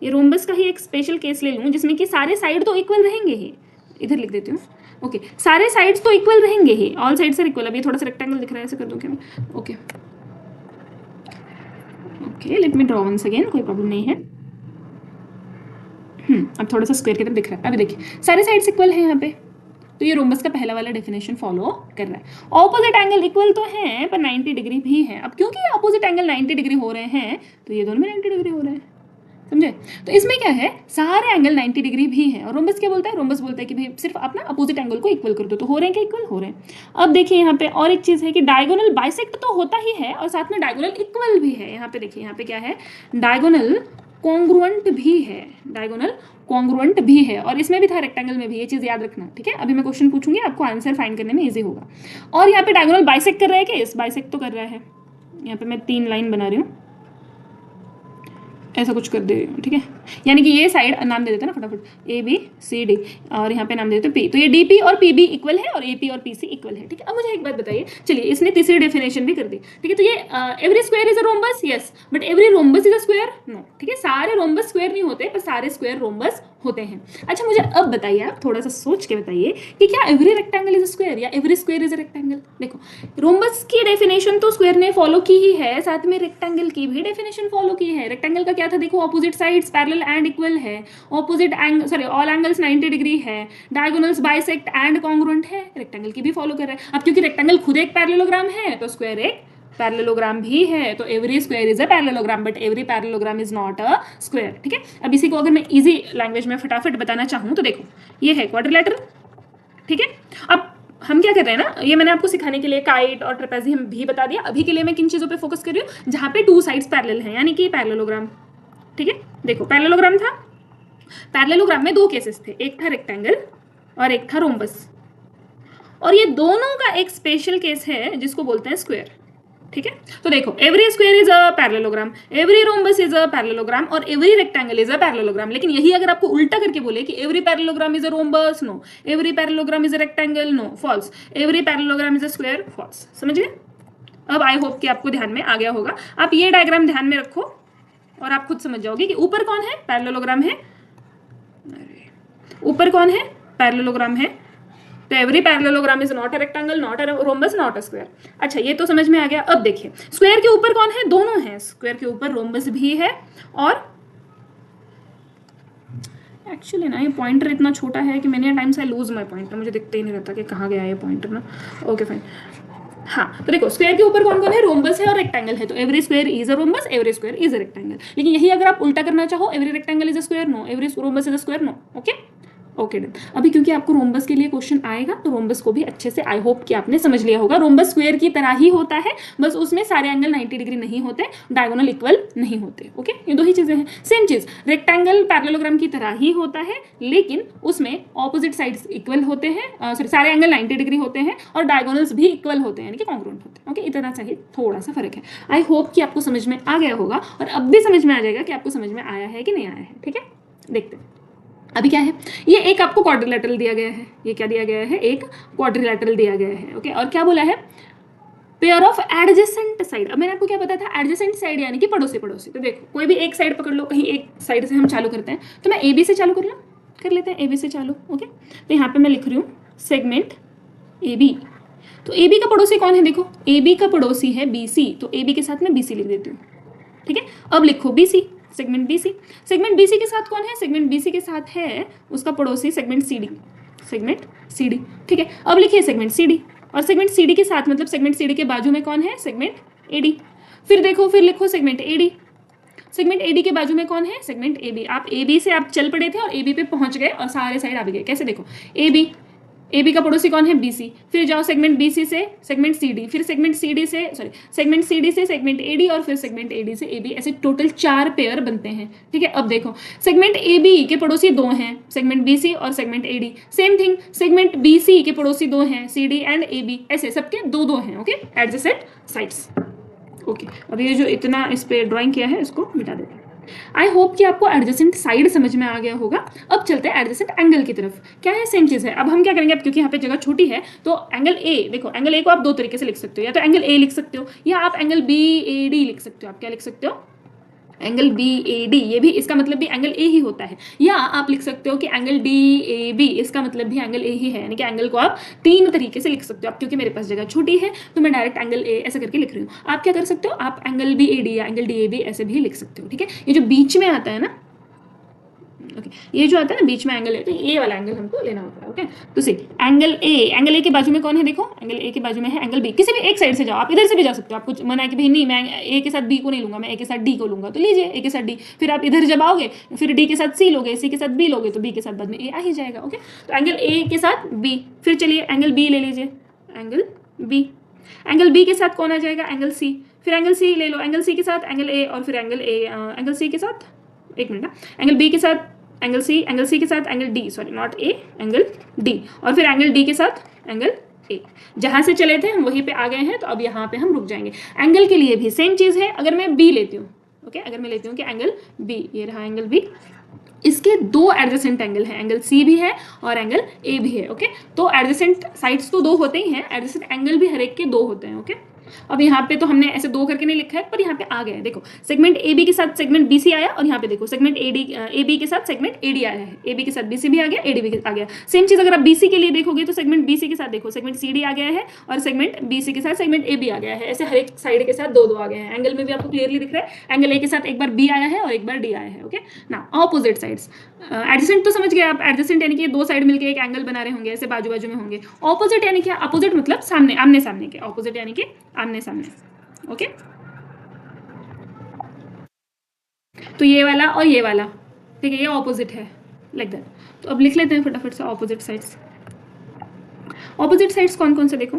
ये रोम्बस का ही एक स्पेशल केस ले लूँ जिसमें कि सारे साइड तो इक्वल रहेंगे ही, इधर लिख देती हूँ। ओके, सारे साइड्स तो इक्वल रहेंगे ही, ऑल साइड्स आर इक्वल। अभी थोड़ा सा रेक्टेंगल दिख रहा है, ऐसे कर दूं क्या मैं? Okay okay, let me draw once again, कोई प्रॉब्लम नहीं है। अब थोड़ा सा स्क्वायर की तरफ दिख रहा है। अभी देखिए सारे साइड्स इक्वल है यहाँ पे, तो ये रोम्बस का पहला वाला डेफिनेशन फॉलो कर रहा है। ऑपोजिट एंगल इक्वल तो है पर 90 डिग्री भी है। अब क्योंकि ऑपोजिट एंगल 90 डिग्री हो रहे हैं तो ये दोनों में 90 डिग्री हो रहे हैं, समझे? तो इसमें क्या है, सारे एंगल 90 डिग्री भी हैं। और रोम्बस क्या बोलता है, रोम्बस बोलता है कि भाई सिर्फ आप ना अपोजिट एंगल को इक्वल कर दो, तो हो रहे हैं क्या, इक्वल हो रहे हैं। अब देखिए यहाँ पे और एक चीज़ है कि डायगोनल बाइसेक्ट तो होता ही है और साथ में डायगोनल इक्वल भी है। यहाँ पे देखिए, यहाँ पे क्या है, डायगोनल कॉन्ग्रुएंट भी है, डायगोनल कॉन्ग्रुएंट भी है। और इसमें भी था, रेक्टेंगल में भी, ये चीज़ याद रखना। ठीक है, अभी मैं क्वेश्चन पूछूंगी, आपको आंसर फाइंड करने में ईजी होगा। और यहाँ पे डायगोनल बाइसेक्ट कर रहा है क्या? इस बाइसेक्ट तो कर रहा है। यहाँ पे मैं 3 लाइन बना रही हूँ, ऐसा कुछ कर दे रही हूँ। ठीक है, यानी कि ये साइड नाम दे देते हैं ना फटाफट, ए बी सी डी, और यहाँ पे नाम दे देते हैं पी। तो ये डी पी और पी बी इक्वल है और ए पी और पी सी इक्वल है। ठीक है, अब मुझे एक बात बताइए, चलिए इसने तीसरी डेफिनेशन भी कर दी। ठीक है, तो ये every square is a rhombus, yes, but every rhombus is a square, no. ठीक है, सारे रोम्बस स्क्वायर नहीं होते पर सारे स्क्वायर रोम्बस होते हैं। अच्छा, मुझे अब बताइए, आप थोड़ा सा सोच के बताइए कि क्या every rectangle is a square या every square is a rectangle? देखो, रोम्बस की डेफिनेशन तो स्क्वायर ने फॉलो की ही है, साथ में रेक्टेंगल की भी डेफिनेशन फॉलो की है। रेक्टेंगल का क्या था, देखो, opposite sides parallel and equal है, opposite angle, sorry, all angles 90 degree है, डायगोनल्स बाइसेक्ट एंड कॉन्ग्रुएंट है। रेक्टेंगल की भी फॉलो कर रहा है। अब क्योंकि रेक्टेंगल खुद एक पैरेललोग्राम है तो स्क्वायर एक पैरेललोग्राम भी है, तो every square is a parallelogram but every parallelogram is not a square. ठीक है, अब इसी को अगर मैं इजी लैंग्वेज में फटाफट बताना चाहूँ तो देखो, ये है क्वाड्रिलेटरल। ठीक है, अब हम क्या कर रहे हैं ना, ये मैंने आपको सिखाने के लिए काइट और ट्रेपेजियम भी बता दिया। अभी के लिए मैं किन चीज़ों पे फोकस कर रही हूँ, जहाँ पे 2 साइड्स पैरेलल हैं, यानी कि पैरेललोग्राम। ठीक है, देखो पैरेललोग्राम था, पैरेललोग्राम में 2 केसेस थे, एक था रेक्टेंगल और एक था रोम्बस, और ये दोनों का एक स्पेशल केस है जिसको बोलते हैं स्क्वायर। ठीक है, तो देखो, every square is a parallelogram, every rhombus is a parallelogram और every rectangle is a parallelogram. लेकिन यही अगर आपको उल्टा करके बोले कि every parallelogram is a rhombus, no, every parallelogram is a rectangle, no, false, every parallelogram is a square, false. समझ गए? अब आई होप कि आपको ध्यान में आ गया होगा। आप ये डायग्राम ध्यान में रखो और आप खुद समझ जाओगे कि ऊपर कौन है, पैरेललोग्राम है, ऊपर कौन है, पैरेललोग्राम है। तो every parallelogram is not a rectangle, not a rhombus, not a square. अच्छा, ये तो समझ में आ गया। अब देखिए, स्क्वायर के ऊपर कौन है, दोनों हैं, स्क्वायर के ऊपर रोम्बस भी है। और एक्चुअली ना ये पॉइंटर इतना छोटा है कि मैंने टाइम से लूज माई पॉइंटर, मुझे दिखते ही नहीं रहता कि कहाँ गया ये पॉइंटर ना। ओके फाइन, हाँ, तो देखो, स्क्वायर के ऊपर कौन कौन है, रोम्बस है और रेक्टेंगल है। तो every square is a rhombus, every square is a rectangle. लेकिन यही अगर आप उल्टा करना चाहो, every rectangle is a square, no, every rhombus is a square, no. Okay okay done. अभी क्योंकि आपको रोम्बस के लिए क्वेश्चन आएगा तो रोम्बस को भी अच्छे से आई होप कि आपने समझ लिया होगा। रोम्बस स्क्वायर की तरह ही होता है, बस उसमें सारे एंगल 90 डिग्री नहीं होते, डायगोनल इक्वल नहीं होते। ओके, ये 2 ही चीजें हैं। सेम चीज, रेक्टेंगल पैरेललोग्राम की तरह ही होता है, लेकिन उसमें ऑपोजिट साइड्स इक्वल होते हैं, सॉरी, सारे एंगल 90 डिग्री होते हैं और डायगोनल्स भी इक्वल होते हैं, यानी कि कॉन्ग्रुएंट होते हैं। ओके, इतना चाहिए, थोड़ा सा फर्क है। आई होप कि आपको समझ में आ गया होगा और अब भी समझ में आ जाएगा कि आपको समझ में आया है कि नहीं आया है। ठीक है, देखते हैं अभी क्या है। ये एक आपको क्वाड्रिलेटरल दिया गया है, ये क्या दिया गया है, एक क्वाड्रिलेटरल दिया गया है। ओके, और क्या बोला है, पेयर ऑफ एडजेसेंट साइड। अब मैंने आपको क्या बताया था, एडजेसेंट साइड यानी कि पड़ोसी पड़ोसी। तो देखो, कोई भी एक साइड पकड़ लो, कहीं एक साइड से हम चालू करते हैं, तो मैं ए बी से चालू कर लेते हैं, ए बी से चालू। ओके, तो यहाँ पे मैं लिख रही हूँ सेगमेंट ए बी। तो ए बी का पड़ोसी कौन है, देखो, ए बी का पड़ोसी है बी सी, तो ए बी के साथ मैं बी सी लिख देती हूँ। ठीक है। अब लिखो BC, segment BC। Segment BC के साथ कौन है? सेगमेंट BC के साथ है उसका पड़ोसी सेगमेंट CD, सेगमेंट CD, ठीक है। अब लिखिए सेगमेंट CD, और सेगमेंट CD के साथ मतलब सेगमेंट CD के बाजू में कौन है? Segment AD। फिर देखो, फिर लिखो सेगमेंट AD, सेगमेंट AD के बाजू में कौन है? Segment AB। आप AB से आप चल पड़े थे और AB पे पहुंच गए और सारे साइड आ भी गए। कैसे? देखो AB का पड़ोसी कौन है? BC। फिर जाओ सेगमेंट BC से सेगमेंट CD, फिर सेगमेंट CD से सेगमेंट CD से सेगमेंट AD, और फिर सेगमेंट AD से AB। ऐसे टोटल 4 पेयर बनते हैं, ठीक है। अब देखो सेगमेंट AB के पड़ोसी 2 हैं, सेगमेंट BC और segment AD। Same thing, segment BC के पड़ोसी 2 हैं, CD एंड AB। ऐसे सबके 2-2 हैं, ओके, एडजेसेंट साइड्स। ओके, अब ये जो इतना इस पे ड्राइंग किया है इसको मिटा देते हैं। आई होप कि आपको एडजेसेंट साइड समझ में आ गया होगा। अब चलते हैं एडजेसेंट एंगल की तरफ। क्या है? सेम चीज़ है। अब हम क्या करेंगे, अब क्योंकि यहाँ पे जगह छोटी है तो एंगल ए, देखो एंगल ए को आप 2 तरीके से लिख सकते हो, या तो एंगल ए लिख सकते हो, या आप एंगल BAD लिख सकते हो। आप क्या लिख सकते हो? Angle BAD। ये भी इसका मतलब भी एंगल ए ही होता है। या आप लिख सकते हो कि एंगल DAB, इसका मतलब भी एंगल ए ही है। यानी कि एंगल को आप 3 तरीके से लिख सकते हो। अब क्योंकि मेरे पास जगह छोटी है तो मैं डायरेक्ट एंगल ए ऐसे करके लिख रही हूँ। आप क्या कर सकते हो? आप एंगल BAD या एंगल DAB ऐसे भी लिख सकते हो, ठीक है। ये जो बीच में आता है ना, ओके, ये जो आता है ना बीच में एंगल है, तो ये वाला एंगल हमको लेना होता है, ओके। तो सी एंगल ए के बाजू में कौन है? देखो एंगल ए के बाजू में है एंगल B। किसी भी एक साइड से जाओ, आप इधर से भी जा सकते हो। आपको मना है कि भाई नहीं, मैं ए के साथ B को नहीं लूंगा, मैं ए के साथ D को लूंगा, तो लीजिए ए के साथ D। फिर आप इधर जब आओगे फिर D के साथ C लोगे, C के साथ B लोगे, तो B के साथ बाद में A आ ही जाएगा, ओके। तो एंगल ए के साथ B। फिर चलिए एंगल B ले लीजिए, एंगल B। एंगल B के साथ कौन आ जाएगा? Angle C। फिर एंगल C ले लो, एंगल C के साथ एंगल A, और फिर एंगल C के साथ, एक मिनट ना, एंगल B के साथ एंगल C के साथ angle D, sorry not A, angle D, और फिर एंगल D के साथ एंगल A। जहां से चले थे हम वहीं पे आ गए हैं, तो अब यहाँ पे हम रुक जाएंगे। एंगल के लिए भी सेम चीज़ है। अगर मैं B लेती हूँ, ओके, अगर मैं लेती हूँ कि एंगल B, ये रहा एंगल B, इसके 2 एडजेसेंट एंगल हैं, एंगल C भी है और एंगल A भी है, ओके। तो एडजेसेंट साइड्स तो 2 होते ही हैं, एडजेसेंट एंगल भी हर एक के 2 होते हैं, ओके। अब यहाँ पे तो हमने ऐसे 2 करके नहीं लिखा है, पर यहाँ पे आ गया है। देखो सेगमेंट AB के साथ सेगमेंट BC आया, और यहाँ पे देखो सेगमेंट AB के साथ सेगमेंट AD आया है, AB के साथ BC भी आ गया, AD भी आ गया। सेम चीज़ अगर आप BC के लिए देखोगे तो सेगमेंट BC के साथ देखो सेगमेंट CD आ गया है, और सेगमेंट BC के साथ सेगमेंट AB आ गया है। ऐसे हर एक साइड के साथ 2-2 आ गए हैं। एंगल में भी आपको क्लियरली दिख रहा है, एंगल A के साथ एक बार B आया है और एक बार D आया है, ओके ना। ऑपोजिट साइड्स, एडजेसेंट तो समझ गए आप। एडजेसेंट यानी कि 2 साइड मिलकर एक एंगल बना रहे होंगे, ऐसे बाजू बाजू में होंगे। ऑपोजिट यानी क्या? अपोजिट मतलब सामने, आमने सामने के। ऑपोजिट यानी कि आमने सामने, ओके। तो ये वाला और ये वाला, ठीक है, ये ऑपोजिट है, लाइक दैट। तो अब लिख लेते हैं फटाफट से ऑपोजिट साइड्स। ऑपोजिट साइड्स कौन कौन से देखो,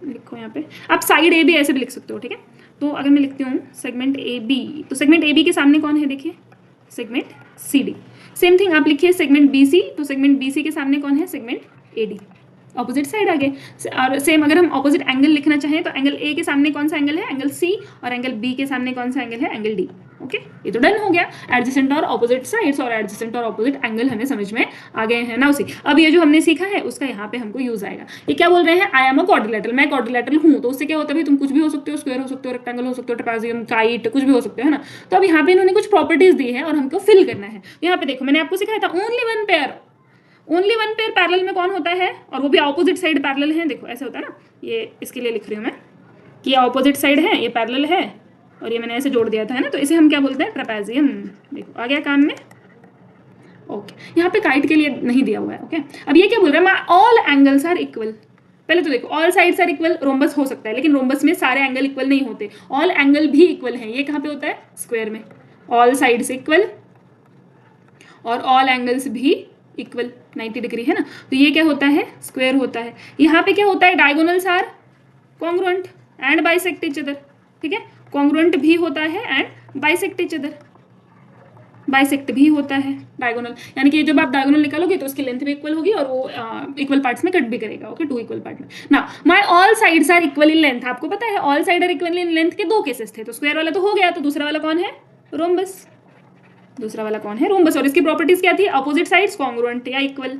लिखो यहाँ पे। आप साइड ए भी ऐसे भी लिख सकते हो, ठीक है। तो अगर मैं लिखती हूँ सेगमेंट AB, तो सेगमेंट AB के सामने कौन है? देखिए सेगमेंट CD। सेम थिंग आप लिखिए सेगमेंट BC, तो सेगमेंट BC के सामने कौन है? Segment AD। ऑपोजिट साइड आ गए। और सेम अगर हम ऑपोजिट एंगल लिखना चाहें तो एंगल A के सामने कौन सा एंगल है? एंगल C, और एंगल B के सामने कौन सा एंगल है? Angle D, okay. ये तो डन हो गया। एडजेसेंट और ऑपोजिट साइड्स और एडजेसेंट और ऑपोजिट एंगल हमें समझ में आ गए हैं ना। उसी अब ये जो हमने सीखा है उसका यहाँ पे हमको यूज आएगा। ये क्या बोल रहे हैं? आई एम अ क्वाड्रिलेटरल, मैं क्वाड्रिलेटरल हूँ। तो उससे क्या होता है? तुम कुछ भी हो सकते हो, स्क्वायर हो सकते हो, रेक्टेंगल हो सकते हो, ट्रापेजियम, काइट, कुछ भी हो सकते हो, है ना। तो अब यहाँ पे इन्होंने कुछ प्रॉपर्टीज दी है और हमको फिल करना है। यहाँ पे देखो मैंने आपको सिखाया था ओनली वन पेयर पैरेलल में कौन होता है, और वो भी ऑपोजिट साइड पैरेलल है। देखो ऐसे होता है ना, ये इसके लिए लिख रही हूँ मैं कि ये ऑपोजिट साइड है, ये पैरेलल है, और ये मैंने ऐसे जोड़ दिया था, है ना। तो इसे हम क्या बोलते हैं? ट्रेपेजियम। देखो आ गया काम में, ओके। यहाँ पे काइट के लिए नहीं दिया हुआ है, ओके। अब ये क्या बोल रहा है? All angles are equal. पहले तो देखो all sides are equal, rhombus हो सकता है, लेकिन रोम्बस में सारे एंगल इक्वल नहीं होते। ऑल एंगल भी इक्वल है। ये कहाँ पे होता है? स्क्वायर में। ऑल साइड्स इक्वल और ऑल एंगल्स भी इक्वल 90 डिग्री, है ना। तो ये क्या होता है? स्क्वायर होता है। यहाँ पे क्या होता है? Diagonals are congruent and bisect each other, ठीक है। कॉन्ग्रुएंट भी होता है and bisect each other, bisect भी होता है डायगोनल। यानी कि जब आप डायगोनल निकालोगे तो उसकी लेंथ भी इक्वल होगी और वो इक्वल पार्ट्स में कट भी करेगा, ओके, 2 इक्वल पार्ट में ना। My all sides are equal in length. आपको पता है all side are equal in length के 2 केसेस थे। तो स्क्वायर वाला तो हो गया, तो दूसरा वाला कौन है? रोम्बस। दूसरा वाला कौन है? रोम्बस। और इसकी प्रॉपर्टीज क्या थी? अपोजिट साइड्स कॉन्ग्रुएंट या इक्वल।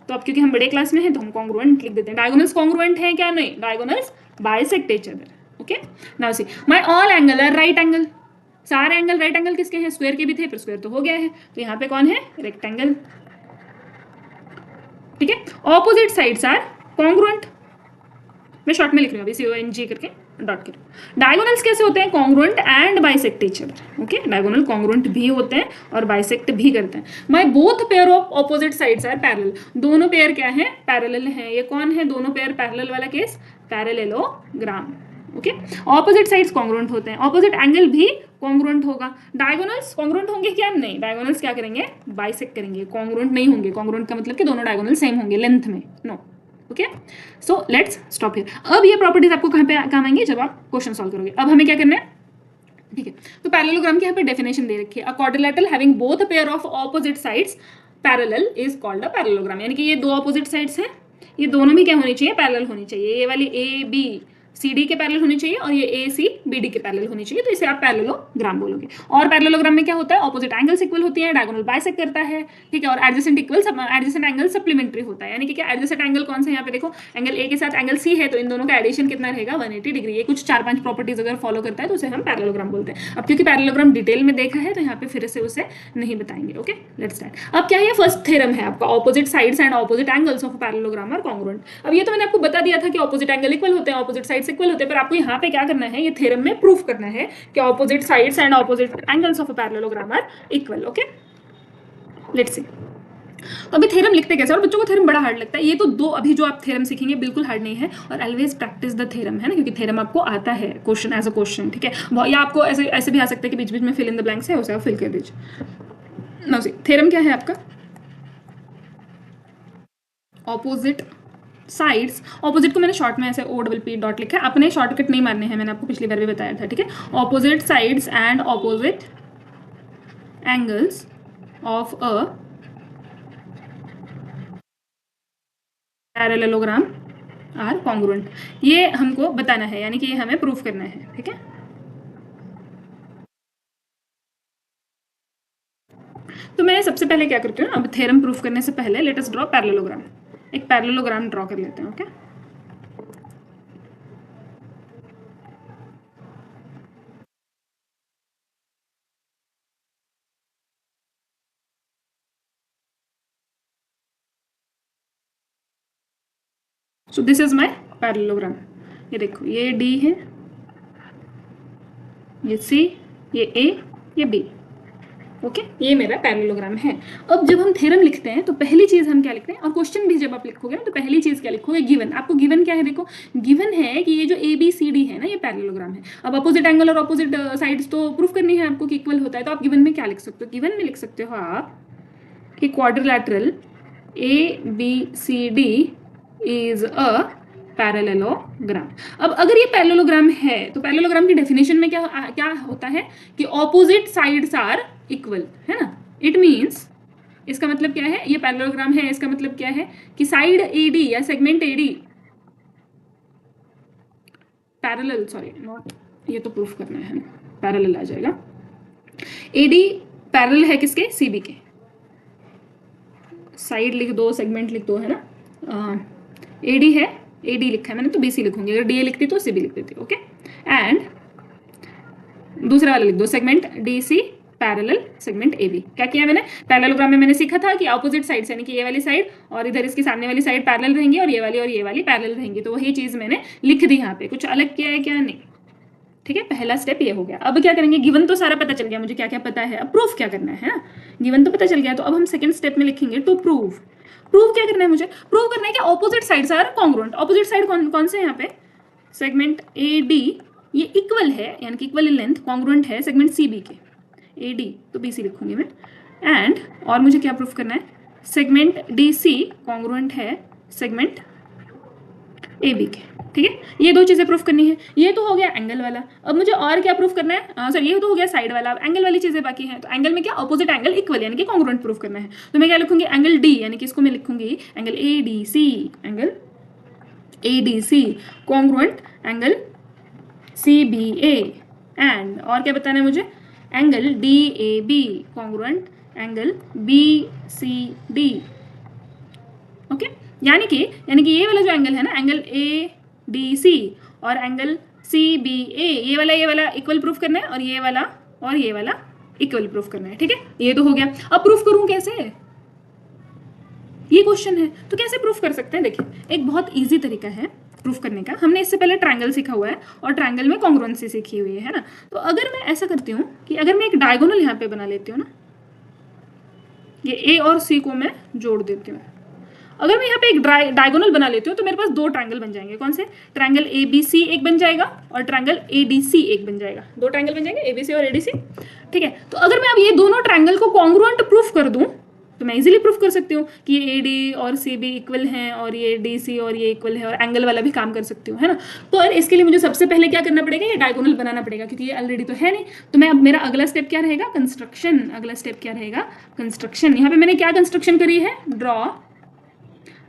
तो अब क्योंकि हम बड़े क्लास में हैं तो हम कॉन्ग्रुएंट लिख देते हैं। डायगोनल्स कॉन्ग्रुएंट हैं क्या? नहीं, diagonals bisect each other, okay. Now see my all angle are right angle. सारे एंगल राइट एंगल किसके हैं? स्क्वायर के भी थे, पर स्क्वायर तो हो गया है, तो यहाँ पे कौन है? रेक्टेंगल, ठीक है। Opposite sides are congruent. मैं शॉर्ट में लिख रही हूँ अभी, CONG करके डॉट कर। डायगोनल्स कैसे होते हैं? Congruent and bisect each other. Okay, diagonal congruent भी होते हैं और बाइसेक्ट भी करते हैं। My both pair of opposite sides are parallel, दोनों पेयर क्या है? पैरेलल है। ये कौन है दोनों पेयर पैरेलल वाला केस? Parallelogram. Okay, opposite sides congruent होते हैं, ऑपोजिट एंगल भी कॉन्ग्रुएंट होगा। डायगोनल्स कॉन्ग्रुएंट होंगे क्या? नहीं, डायगोनल्स क्या करेंगे? बाइसेक्ट करेंगे, कॉन्ग्रुएंट नहीं होंगे। कॉन्ग्रुएंट का मतलब कि दोनों डायगोनल सेम होंगे लेंथ में, no. Okay, so let's stop here. अब ये प्रॉपर्टीज आपको कहाँ पे काम आएंगे? जब आप क्वेश्चन सॉल्व करोगे। अब हमें क्या करना है? ठीक है, तो पैरेललोग्राम की यहाँ पे डेफिनेशन दे रखी है, a quadrilateral having both pair of opposite sides parallel is called a parallelogram. यानी कि ये दो ऑपोजिट साइड्स हैं, ये दोनों भी क्या होनी चाहिए? पैरेलल होनी चाहिए। ये वाली ABCD के पैरेलल होनी चाहिए और ये ACBD के पैरेलल होनी चाहिए, तो इसे आप पैरेललोग्राम बोलोगे। और पैरेललोग्राम में क्या होता है? ऑपोजिट एंगल्स इक्वल होती है, डायगोनल बाइसेक्ट करता है, ठीक है, और एडजेसेंट एंगल सप्लीमेंट्री होता है। यानी कि क्या एडजेसेंट एंगल कौन सा? यहाँ पे देखो, एंगल A के साथ एंगल C है, तो इन दोनों का एडिशन कितना रहेगा? 180 डिग्री। ये कुछ 4-5 प्रॉपर्टीज अगर फॉलो करता है तो उसे हम पैरेललोग्राम बोलते हैं। अब क्योंकि पैरेललोग्राम डिटेल में देखा है तो यहाँ पे फिर से उसे नहीं बताएंगे। Okay, let's start. अब क्या है? फर्स्ट थ्योरम है आपका, opposite sides and opposite angles of parallelogram are congruent. अब ये तो मैंने आपको बता दिया था कि ऑपोजिट एंगल इक्वल होते हैं, ऑपोजिट साइड्स इक्वल होते हैं, पर आपको यहाँ पे क्या करना है? ये थ्योरम में प्रूफ करना है कि opposite sides and opposite angles of a parallelogram are equal. Okay, let's see. तो अभी थ्योरम लिखते कैसे? और बच्चों को थ्योरम बड़ा हार्ड लगता है, ये तो दो अभी जो आप थ्योरम सीखेंगे बिल्कुल हार्ड नहीं है, और ऑलवेज प्रैक्टिस द थ्योरम, है ना, क्योंकि थ्योरम आपको आता है क्वेश्चन एज अ क्वेश्चन, ठीक है। या आपको ऐसे ऐसे भी आ सकता है कि बीच बीच में फिल इन द ब्लैंक्स है, उसे आप फिल कर दीजिए। नाउ सी, थ्योरम क्या है आपका? ऑपोजिट साइड्स, ऑपोजिट को मैंने शॉर्ट में ऐसे OPP डॉट लिखा है, अपने शॉर्टकट नहीं मारने हैं, मैंने आपको पिछली बार भी बताया था, ठीक है। Opposite sides and opposite angles of a parallelogram are congruent, ये हमको बताना है, यानी कि ये हमें प्रूफ करना है, ठीक है। तो मैं सबसे पहले क्या करती हूँ, अब थ्योरम प्रूफ करने से पहले लेट अस ड्रॉ पैरेललोग्राम। एक पैरेललोग्राम ड्रॉ कर लेते हैं। Okay, so this is my parallelogram. ये देखो, ये D है, ये C, ये A, ये B। ओके, ये मेरा पैरेललोग्राम है। अब जब हम थ्योरम लिखते हैं तो पहली चीज हम क्या लिखते हैं, और क्वेश्चन भी जब आप लिखोगे ना तो पहली चीज क्या लिखोगे? गिवन। आपको गिवन क्या है? देखो, गिवन है कि ये जो ABCD है ना, ये पैरेललोग्राम है। अब अपोजिट एंगल और अपोजिट साइड्स तो प्रूफ करनी है आपको कि इक्वल होता है, तो आप गिवन में क्या लिख सकते हो? गिवन में लिख सकते हो आप कि quadrilateral ABCD is a parallelogram. अब अगर ये पैरेललोग्राम है तो पैरेललोग्राम की डेफिनेशन में क्या क्या होता है कि ऑपोजिट साइड्स आर इक्वल, है ना। इट मींस, इसका मतलब क्या है? ये पैरेललोग्राम है, इसका मतलब क्या है कि साइड AD या segment AD parallel, sorry not, ये तो प्रूफ करना है, पैरेलल आ जाएगा। AD पैरेलल है किसके? CB के। साइड लिख दो, सेगमेंट लिख दो, है ना। AD है, AD लिखा है मैंने तो BC लिखूंगी, अगर DA लिखती तो CB लिख देती। ओके, एंड दूसरा वाला लिख दो, segment DC parallel segment AB। क्या किया मैंने? पैरेललोग्राम में मैंने सीखा था कि ऑपोजिट साइड्स, यानी कि ये वाली साइड और इधर इसकी सामने वाली साइड पैरेलल रहेंगी, और ये वाली पैरेलल रहेंगी, तो वही चीज मैंने लिख दी यहाँ पे। कुछ अलग किया है क्या? नहीं, ठीक है। पहला स्टेप ये हो गया। अब क्या करेंगे? गिवन तो सारा पता चल गया मुझे क्या क्या पता है, अब प्रूफ क्या करना है ना। गिवन तो पता चल गया, तो अब हम सेकंड स्टेप में लिखेंगे टू प्रूव। प्रूव क्या करना है मुझे? प्रूव करना है कि opposite sides are congruent. Opposite side कौन से? यहाँ पे सेगमेंट AD ये इक्वल है, यानी कि इक्वल इन लेंथ, कॉन्ग्रुएंट है सेगमेंट CB के। AD तो BC लिखूंगी मैं। एंड और मुझे क्या प्रूफ करना है? सेगमेंट DC कॉन्ग्रुएंट है सेगमेंट AB के, ठीक है। ये दो चीजें प्रूफ करनी है। ये तो हो गया एंगल वाला। अब मुझे और क्या प्रूफ करना है? सर ये तो हो गया साइड वाला, अब एंगल वाली चीजें बाकी हैं। तो एंगल में क्या? ऑपोजिट एंगल इक्वल, यानी कि कॉन्ग्रुएंट प्रूफ करना है। तो मैं क्या लिखूंगी? एंगल D, यानी कि इसको मैं लिखूंगी angle ADC, angle ADC congruent angle CBA। And और क्या बताना है मुझे? Angle DAB congruent angle BCD। Okay, यानी कि ये वाला जो एंगल है ना, एंगल ADC और एंगल CBA, ये वाला इक्वल प्रूफ करना है, और ये वाला इक्वल प्रूफ करना है, ठीक है। ये तो हो गया। अब प्रूफ करूं कैसे? ये क्वेश्चन है, तो कैसे प्रूफ कर सकते हैं? देखिए, एक बहुत इजी तरीका है। प्रूफ करने का। हमने इससे पहले ट्रायंगल सीखा हुआ है और ट्रायंगल में कॉन्ग्रुएंसी सीखी हुई है ना। तो अगर मैं ऐसा करती हूँ कि अगर मैं एक डायगोनल यहाँ पे बना लेती हूँ ना, ये ए और सी को मैं जोड़ देती हूँ। अगर मैं यहाँ पे एक डायगोनल बना लेती हूँ तो मेरे पास दो ट्रायंगल बन जाएंगे। कौन से? ट्रायंगल ए बी सी एक बन जाएगा और ट्रायंगल ए डी सी एक बन जाएगा। दो ट्रायंगल बन जाएंगे, ए बी सी और ए डी सी। ठीक है, तो अगर मैं अब ये दोनों ट्रायंगल को कॉन्ग्रुएंट प्रूफ कर दूँ तो मैं इजीली प्रूफ कर सकती हूँ कि ये ए डी और सी भी इक्वल हैं और ये डी सी और ये इक्वल है, और एंगल वाला भी काम कर सकती हूँ, है ना। तो इसके लिए मुझे सबसे पहले क्या करना पड़ेगा? ये डायगोनल बनाना पड़ेगा, क्योंकि ये ऑलरेडी तो है नहीं। तो मैं अब मेरा अगला स्टेप क्या रहेगा? कंस्ट्रक्शन। अगला स्टेप क्या रहेगा? कंस्ट्रक्शन। यहाँ पे मैंने क्या कंस्ट्रक्शन करी है? ड्रॉ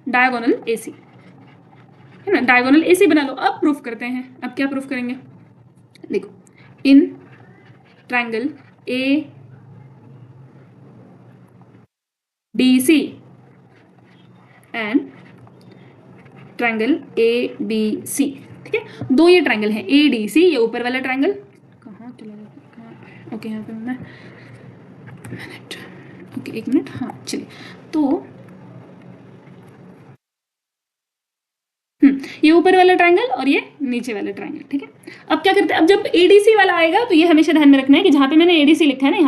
डायगोनल AC, है ना। डायगोनल AC बना लो। अब प्रूफ करते हैं। अब क्या प्रूफ करेंगे? देखो, in triangle ADC and triangle ABC, ठीक है। दो ये ट्रायंगल है ADC, ये ऊपर वाला ट्रायंगल कहाँ चला गया? ओके, यहाँ पे मैं मिनट, ओके एक मिनट, हाँ चलिए। तो ये ऊपर वाला ट्रायंगल और ये नीचे वाला ट्रायंगल, ठीक है। अब क्या करते हैं? अब जब ADC वाला आएगा तो ये हमेशा ध्यान में रखना है कि जहाँ पे मैंने ADC लिखा है ना,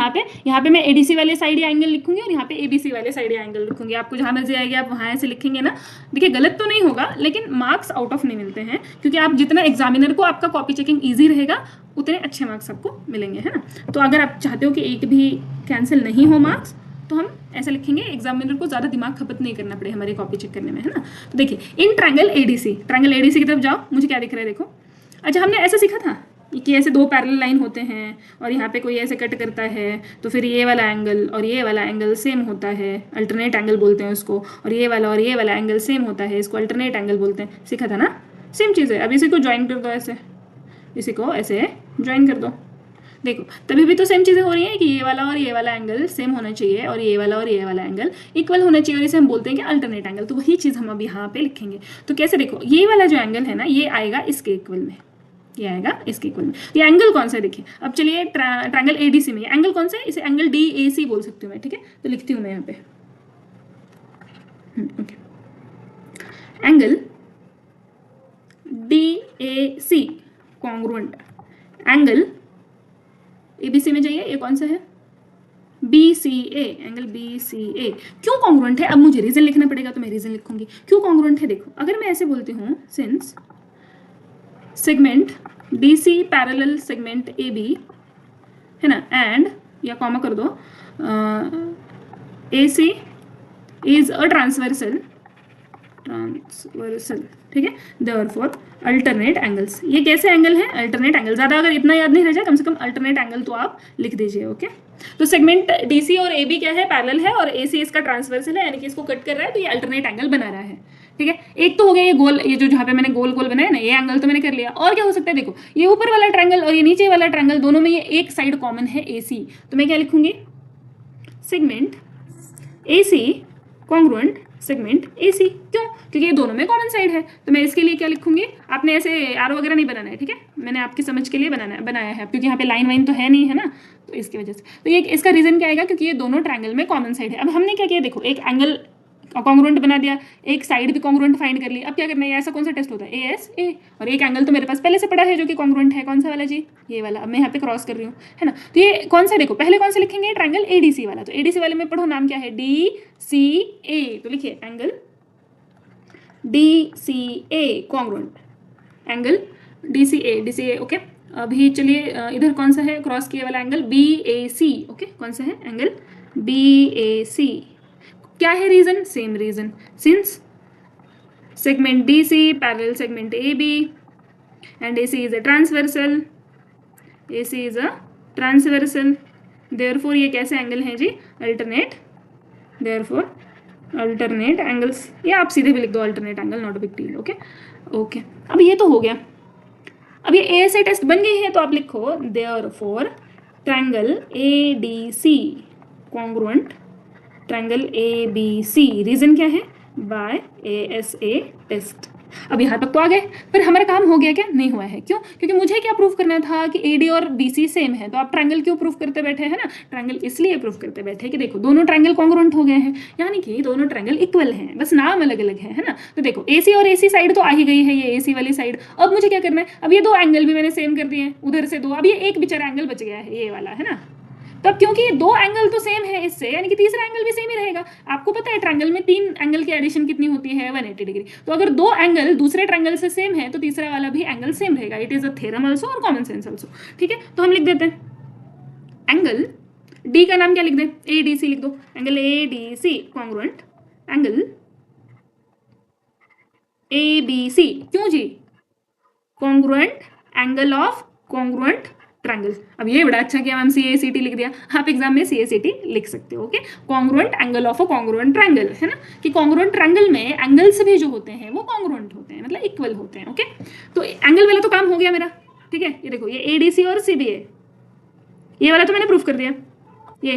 यहाँ पे मैं ADC वाले साइड एंगल लिखूंगी और यहाँ पे ABC वाले साइड एंगल लिखूंगी। आपको जहाँ मर्जी आएगी आप वहाँ ऐसे लिखेंगे ना। देखिए, गलत तो नहीं होगा, लेकिन मार्क्स आउट ऑफ नहीं मिलते हैं, क्योंकि आप जितना एग्जामिनर को आपका कॉपी चेकिंग ईजी रहेगा उतने अच्छे मार्क्स आपको मिलेंगे, है ना। तो अगर आप चाहते हो कि एक भी कैंसिल नहीं हो मार्क्स, तो हम ऐसा लिखेंगे, एग्जामिनर को ज़्यादा दिमाग खपत नहीं करना पड़े हमारी कॉपी चेक करने में, है ना। तो देखिए, इन ट्रायंगल ADC की तरफ जाओ। मुझे क्या दिख रहा है? देखो, अच्छा हमने ऐसा सीखा था कि ऐसे दो पैरेलल लाइन होते हैं और यहाँ पे कोई ऐसे कट करता है, तो फिर ये वाला एंगल और ये वाला एंगल सेम होता है, अल्टरनेट एंगल बोलते हैं उसको, और ये वाला एंगल सेम होता है, इसको अल्टरनेट एंगल बोलते हैं। सीखा था ना, सेम चीज़ है। अब इसी को ज्वाइन कर दो, ऐसे इसी को ऐसे ज्वाइन कर दो। देखो, तभी भी तो सेम चीज़ें हो रही हैं कि ये वाला और ये वाला एंगल सेम होना चाहिए और ये वाला एंगल इक्वल होना चाहिए, और इसे हम बोलते हैं कि अल्टरनेट एंगल। तो वही चीज़ हम अब यहाँ पे लिखेंगे। तो कैसे? देखो, ये वाला जो एंगल है ना, ये आएगा इसके इक्वल में, ये आएगा इसके इक्वल में। ये एंगल कौन सा है? देखिए, अब चलिए ट्रायंगल ADC में एंगल कौन सा है? इसे एंगल DAC बोल सकती हूँ मैं, ठीक है। तो लिखती हूँ मैं यहाँ पे, okay, angle DAC congruent angle ABC में जाइए, ये कौन सा है? BCA, angle BCA। क्यों कॉन्ग्रुएंट है? अब मुझे रीजन लिखना पड़ेगा, तो मैं रीजन लिखूंगी क्यों कॉन्ग्रुएंट है। देखो, अगर मैं ऐसे बोलती हूँ, since segment DC parallel segment AB, है ना, एंड या कॉमा कर दो, AC इज अ ट्रांसवर्सल, ठीक है। देयरफॉर अल्टरनेट एंगल्स, ये कैसे एंगल है? Alternate angle. ज़्यादा अगर इतना याद नहीं रह जाए, कम से कम अल्टरनेट एंगल तो आप लिख दीजिए, ओके। तो सेगमेंट DC और AB क्या है? पैरेलल है, और AC इसका ट्रांसवर्सल है, यानी कि इसको कट कर रहा है, तो ये अल्टरनेट एंगल बना रहा है, ठीक है। एक तो हो गया ये गोल, ये जो जहाँ पे मैंने गोल गोल बनाया ना, ये एंगल तो मैंने कर लिया। और क्या हो सकता है? देखो, ये ऊपर वाला ट्रायंगल और ये नीचे वाला ट्रायंगल, दोनों में ये एक साइड कॉमन है AC, तो मैं क्या लिखूंगी? Segment AC congruent segment AC। क्यों? क्योंकि ये दोनों में कॉमन साइड है। तो मैं इसके लिए क्या लिखूंगी? आपने ऐसे एरो वगैरह नहीं बनाना है, ठीक है। मैंने आपकी समझ के लिए बनाया है, क्योंकि यहाँ पे लाइन वाइन तो है नहीं, है ना, तो इसकी वजह से। तो ये इसका रीजन क्या आएगा? क्योंकि ये दोनों ट्रायंगल में कॉमन साइड है। अब हमने क्या किया? देखो, एक एंगल कॉन्ग्रुएंट बना दिया, एक साइड भी कॉन्ग्रुएंट फाइंड कर ली। अब क्या करना है? ऐसा कौन सा टेस्ट होता है? ASA। और एक एंगल तो मेरे पास पहले से पड़ा है जो कि कॉन्ग्रुएंट है। कौन सा वाला जी? ये वाला। अब मैं यहाँ पे क्रॉस कर रही हूँ, है ना। तो ये कौन सा? देखो, पहले कौन सा लिखेंगे? ट्रायंगल ADC वाला। तो ADC वाले में पढ़ो, नाम क्या है? DCA। तो लिखिए angle DCA congruent, angle DCA, okay. अभी चलिए इधर कौन सा है क्रॉस किए वाला एंगल? BAC, okay. कौन सा है? Angle BAC। क्या है reason? Same reason, since segment DC parallel segment AB and AC is a transversal, therefore ये कैसे एंगल हैं जी? Alternate, therefore alternate angles. या आप सीधे भी लिख दो alternate angle, not big deal, okay okay. अब ये तो हो गया। अब ये ASA टेस्ट बन गई है, तो आप लिखो therefore triangle ADC congruent triangle ABC। Reason क्या है? बाय ASA टेस्ट, अब यहाँ तक तो आ गए, पर हमारा काम हो गया क्या? नहीं हुआ है। क्यों? क्योंकि मुझे क्या प्रूफ करना था कि AD और BC सेम है। तो आप ट्रायंगल क्यों प्रूफ करते बैठे हैं ना? ट्रायंगल इसलिए प्रूफ करते बैठे कि देखो दोनों ट्रायंगल कॉन्ग्रुएंट हो गए हैं, यानी कि दोनों ट्रायंगल इक्वल हैं, बस नाम अलग अलग है ना? तो देखो AC और AC साइड तो आ ही गई है, ये AC वाली साइड। अब मुझे क्या करना है? अब ये दो एंगल भी मैंने सेम कर दिए हैं, उधर से दो, अब ये एक बेचारा एंगल बच गया है, ये वाला है ना? तब क्योंकि ये दो एंगल तो सेम है इससे, यानी कि तीसरा एंगल भी सेम ही रहेगा। आपको पता है ट्रायंगल में 3 एंगल की एडिशन कितनी होती है? 180 डिग्री। तो अगर दो एंगल दूसरे ट्रायंगल से सेम है तो तीसरा वाला भी एंगल सेम रहेगा। It is a theorem also और कॉमन सेंस आल्सो। ठीक है, तो हम लिख देते हैं एंगल डी का नाम क्या लिख दें? ADC लिख दो। Angle ADC congruent angle ABC। क्यों जी? Congruent angle of congruent triangle. अब ये बड़ा अच्छा किया मैम, CACT लिख दिया। आप एग्जाम में CACT लिख सकते हो। Okay, congruent angle of a congruent triangle, है ना? कि कॉन्ग्रुएंट ट्रायंगल में एंगल्स भी जो होते हैं वो कॉन्ग्रुएंट होते हैं, मतलब इक्वल होते हैं। ओके, तो एंगल वाला तो काम हो गया मेरा। ठीक है, ये देखो ये ADC और CBA, ये वाला तो मैंने प्रूफ कर दिया। ये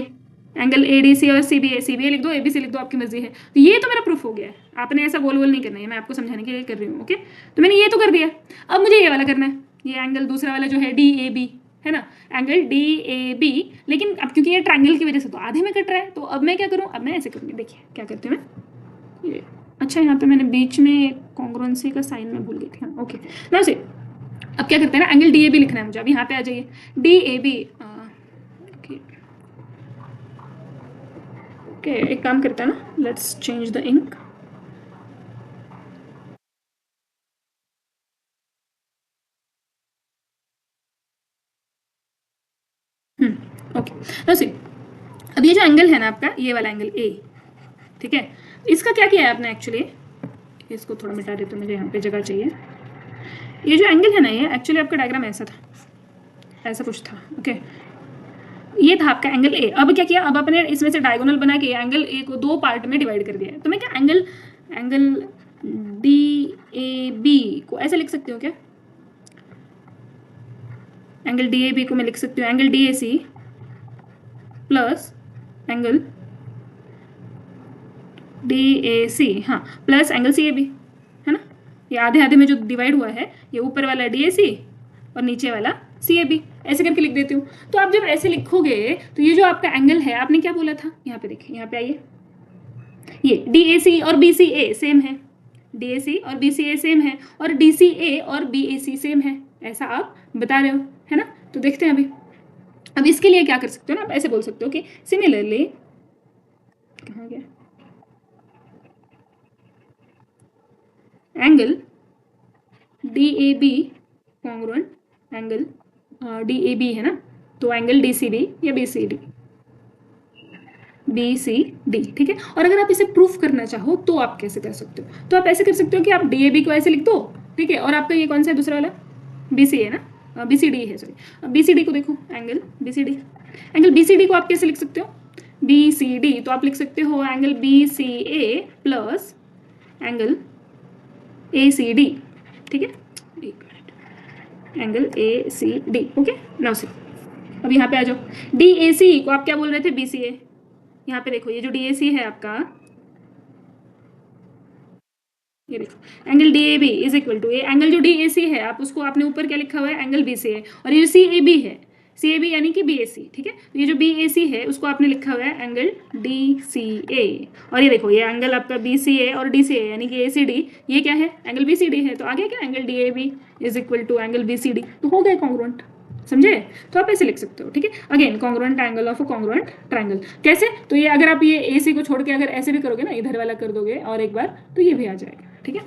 एंगल ADC और CBA लिख दो, ABC लिख दो, आपकी मर्जी है। तो ये तो मेरा प्रूफ हो गया है। आपने ऐसा गोल गोल नहीं करना है, मैं आपको समझाने के लिए कर रही हूँ। ओके, तो मैंने ये तो कर दिया। अब मुझे ये वाला करना है, ये एंगल दूसरा वाला जो है DAB, है ना? Angle DAB। लेकिन अब क्योंकि ये ट्रायंगल की वजह से तो आधे में कट रहा है, तो अब मैं क्या करूँ? अब मैं ऐसे करूँगी, देखिए क्या करती हूँ मैं। ये अच्छा, यहाँ पे मैंने बीच में कॉन्ग्रुएंसी का साइन में भूल गई थी। हाँ, ओके ना से। अब क्या करते हैं ना, एंगल DAB लिखना है मुझे। अब यहाँ पे आ जाइए, DAB। ओके, एक काम करते हैं ना, let's change the ink. Okay, now see, अब ये जो एंगल है ना आपका, ये वाला एंगल A, ठीक है, इसका क्या किया है आपने एक्चुअली? इसको थोड़ा मिटा देते तो मुझे यहाँ पे जगह चाहिए। ये जो एंगल है ना, ये एक्चुअली आपका डायग्राम ऐसा था, ऐसा कुछ था। ओके, ये था आपका एंगल A। अब क्या किया? अब आपने इसमें से डायगोनल बना के एंगल A को दो पार्ट में डिवाइड कर दिया है। तो मैं क्या एंगल DAB को ऐसे लिख सकती हूँ क्या? एंगल DAB को मैं लिख सकती हूँ angle DAC plus angle DAC, हाँ, प्लस एंगल CAB, है ना? ये आधे आधे में जो डिवाइड हुआ है, ये ऊपर वाला DAC और नीचे वाला CAB, ऐसे करके लिख देती हूँ। तो आप जब ऐसे लिखोगे तो ये जो आपका एंगल है, आपने क्या बोला था? यहाँ पे देखिए, यहाँ पे आइए, ये DAC और BCA सेम है, DAC और BCA सेम है, और DCA और BAC सेम है, ऐसा आप बता रहे हो, है ना? तो देखते हैं अभी। अब इसके लिए क्या कर सकते हो ना, आप ऐसे बोल सकते हो कि सिमिलरली, कहाँ गया angle DAB congruent angle DAB, है ना? तो एंगल DCB या BCD, ठीक है। और अगर आप इसे प्रूफ करना चाहो तो आप कैसे कर सकते हो? तो आप ऐसे कर सकते हो कि आप DAB को ऐसे लिख दो, ठीक है, और आपका ये कौन सा है दूसरा वाला? BC है ना? BCD है, सॉरी। BCD को देखो, एंगल BCD को आप कैसे लिख सकते हो? BCD तो आप लिख सकते हो angle BCA plus angle ACD, ठीक है, एक minute, angle ACD। Okay, now से अब यहाँ पे आ जाओ, DAC को आप क्या बोल रहे थे? BCA। यहाँ पे देखो, ये जो DAC है आपका, ये देखो angle DAB is equal to, ये एंगल जो DAC है, आप उसको आपने ऊपर क्या लिखा हुआ है? Angle BCA। और ये जो CAB है, CAB यानी कि BAC, ठीक है, तो ये जो BAC है उसको आपने लिखा हुआ है एंगल DCA। और ये देखो, ये एंगल आपका BCA और DCA यानी कि ACD, ये क्या है? एंगल BCD है। तो आ गया क्या? Angle DAB is equal to angle BCD, तो हो गया कॉन्ग्रुएंट। समझे? तो आप ऐसे लिख सकते हो, ठीक है। Again, congruent angle of a congruent triangle कैसे? तो ये अगर आप ये AC को छोड़ के अगर ऐसे भी करोगे ना, इधर वाला कर दोगे और एक बार, तो ये भी आ जाएगा, ठीक है।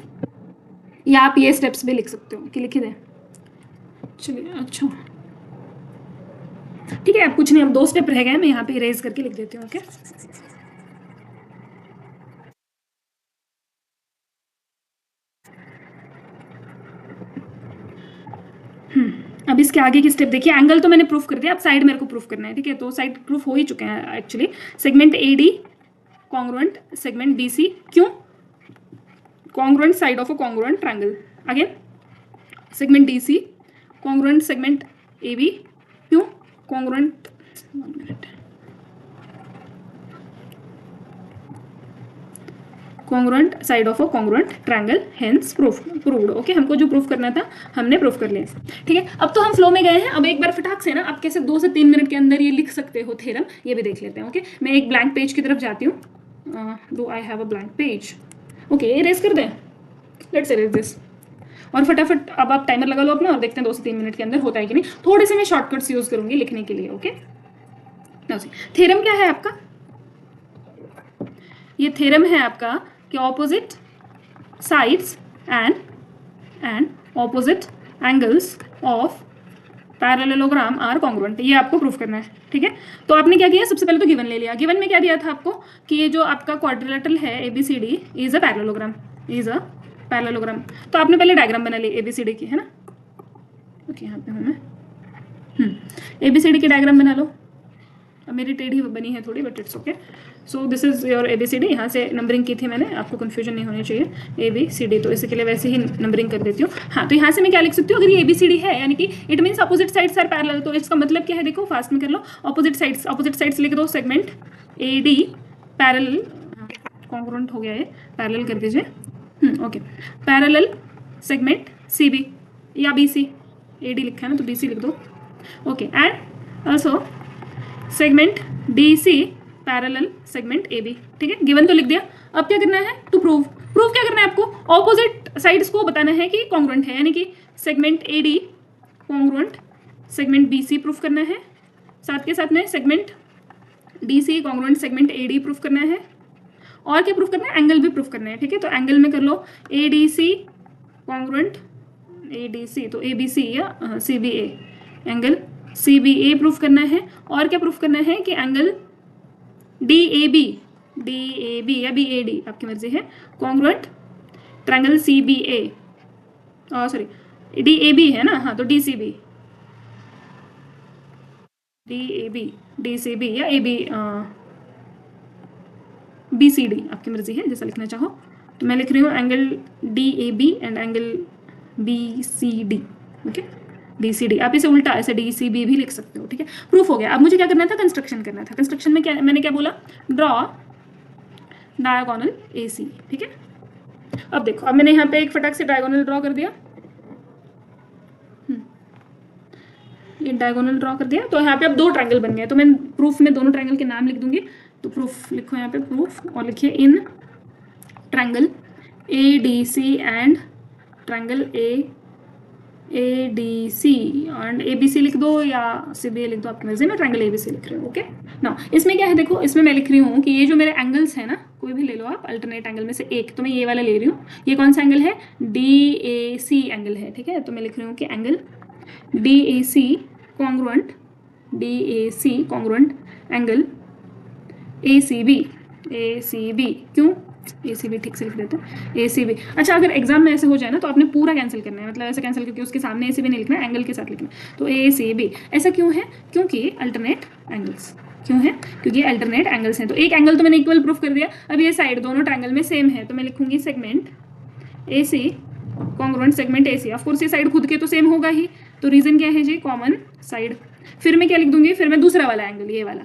या आप ये स्टेप्स भी लिख सकते हो कि लिखे दें। चलिए, अच्छा, ठीक है, अब कुछ नहीं, अब 2 स्टेप रह गए, मैं यहाँ पे इरेज करके लिख देती हूँ। ओके, अब इसके आगे की स्टेप देखिए। एंगल तो मैंने प्रूफ कर दिया, अब साइड मेरे को प्रूफ करना है, ठीक है। तो साइड प्रूफ हो ही चुके हैं actually. Segment AD congruent segment BC, क्यों? Congruent side of a congruent triangle. Again, segment DC congruent segment AB, क्यों? Congruent, 1 minute, congruent side of a congruent triangle, hence proved. Okay, हमको जो प्रूफ करना था हमने प्रूफ कर लिया। ठीक है, अब तो हम फ्लो में गए हैं। अब एक बार फटाक से ना आप कैसे 2 से 3 मिनट के अंदर ये लिख सकते हो थ्योरम, ये भी देख लेते हैं। ओके, मैं एक ब्लैंक पेज की तरफ जाती हूँ। Do I have a blank page? Okay, erase कर दें, लेट्स इरेज दिस। और फटाफट अब आप टाइमर लगा लो अपना और देखते हैं 2 से 3 मिनट के अंदर होता है कि नहीं। थोड़े से मैं शॉर्टकट्स यूज करूंगी लिखने के लिए। ओके, थ्योरम क्या है आपका? ये थ्योरम है आपका कि opposite sides and opposite angles of parallelogram are congruent, ये आपको प्रूफ करना है। ठीक है, तो आपने क्या किया, सबसे पहले तो गिवन ले लिया। गिवन में क्या दिया था आपको कि ये जो आपका क्वाड्रिलेटरल है ABCD इज अ पैरेललोग्राम, तो आपने पहले डायग्राम बना ली ABCD की, है ना। ओके, यहाँ पे हूँ मैं। ABCD की डायग्राम बना लो। अब मेरी टेढ़ी बनी है थोड़ी, but it's okay. So this is your ABCD। यहाँ से नंबरिंग की थी मैंने, आपको कन्फ्यूजन नहीं होनी चाहिए। ABCD, तो इसके लिए वैसे ही नंबरिंग कर देती हूँ। हाँ, तो यहाँ से मैं क्या लिख सकती हूँ, अगर ये ABCD है यानी कि it means opposite sides are parallel, तो इसका मतलब क्या है, देखो फास्ट में कर लो। अपोजिट साइड्स लिख दो, सेगमेंट AD पैरेलल, कॉन्ग्रुएंट हो गया ये, पैरेलल कर दीजिए। ओके, पैरेलल सेगमेंट CB या BC, AD लिखा है ना तो BC लिख दो। Okay, and also segment DC parallel segment AB। ठीक है, गिवन तो लिख दिया। अब क्या करना है, टू प्रूव क्या करना है आपको, ऑपोजिट साइड्स को बताना है कि कॉन्ग्रुएंट है, यानी कि segment AD congruent segment BC proof करना है, साथ के साथ में segment DC congruent segment AD proof करना है, और क्या प्रूफ करना है, एंगल भी प्रूफ करना है। ठीक है, तो एंगल में कर लो ADC कॉन्ग्रुएंट ADC, तो ABC या CBA, एंगल CBA प्रूफ करना है, और क्या प्रूफ करना है कि एंगल DAB या BAD आपकी मर्जी है, congruent triangle CBA, sorry DAB है ना, हाँ तो DCB DCB या AB BCD आपकी मर्जी है, जैसा लिखना चाहो। तो मैं लिख रही हूँ angle DAB and angle BCD। Okay, BCD, आप इसे उल्टा ऐसे DCB भी लिख सकते हो। ठीक है, प्रूफ हो गया। अब मुझे क्या करना था, कंस्ट्रक्शन करना था। कंस्ट्रक्शन में क्या मैंने क्या बोला, ड्रॉ डायगोनल AC। ठीक है, अब देखो, अब मैंने यहाँ पे एक फटाक से डायगोनल ड्रॉ कर दिया। ये डायगोनल ड्रॉ कर दिया, तो यहाँ पे अब 2 ट्रायंगल बन गए। तो मैं प्रूफ में दोनों ट्रायंगल के नाम लिख दूंगी। तो प्रूफ लिखो यहाँ पे, प्रूफ, और लिखिए in triangle ADC and triangle ADC and ABC लिख दो या CBA लिख दो, आपकी मर्जी। मैं ट्रायंगल ABC लिख रही हूँ। ओके, ना इसमें क्या है, देखो इसमें मैं लिख रही हूँ कि ये जो मेरे एंगल्स है ना, कोई भी ले लो आप अल्टरनेट एंगल में से एक, तो मैं ये वाला ले रही हूँ। ये कौन सा एंगल है, DAC एंगल है। ठीक है, तो मैं लिख रही हूँ कि angle DAC congruent angle ACB। क्यों ACB, ठीक से लिख देते हैं ACB। अच्छा, अगर एग्जाम में ऐसे हो जाए ना तो आपने पूरा कैंसिल करना है, मतलब ऐसे कैंसिल करके उसके सामने ACB नहीं लिखना है, एंगल के साथ लिखना है। तो ACB ऐसा क्यों है, क्योंकि अल्टरनेट एंगल्स। क्यों है, क्योंकि अल्टरनेट एंगल्स हैं। तो एक एंगल तो मैंने इक्वल प्रूफ कर दिया। अब ये साइड दोनों ट्रायंगल में सेम है, तो मैं लिखूंगी segment AC congruent segment AC। Of course ये साइड खुद के तो सेम होगा ही, तो रीजन क्या है जी, कॉमन साइड। फिर मैं क्या लिख दूंगी, फिर मैं दूसरा वाला एंगल, ये वाला,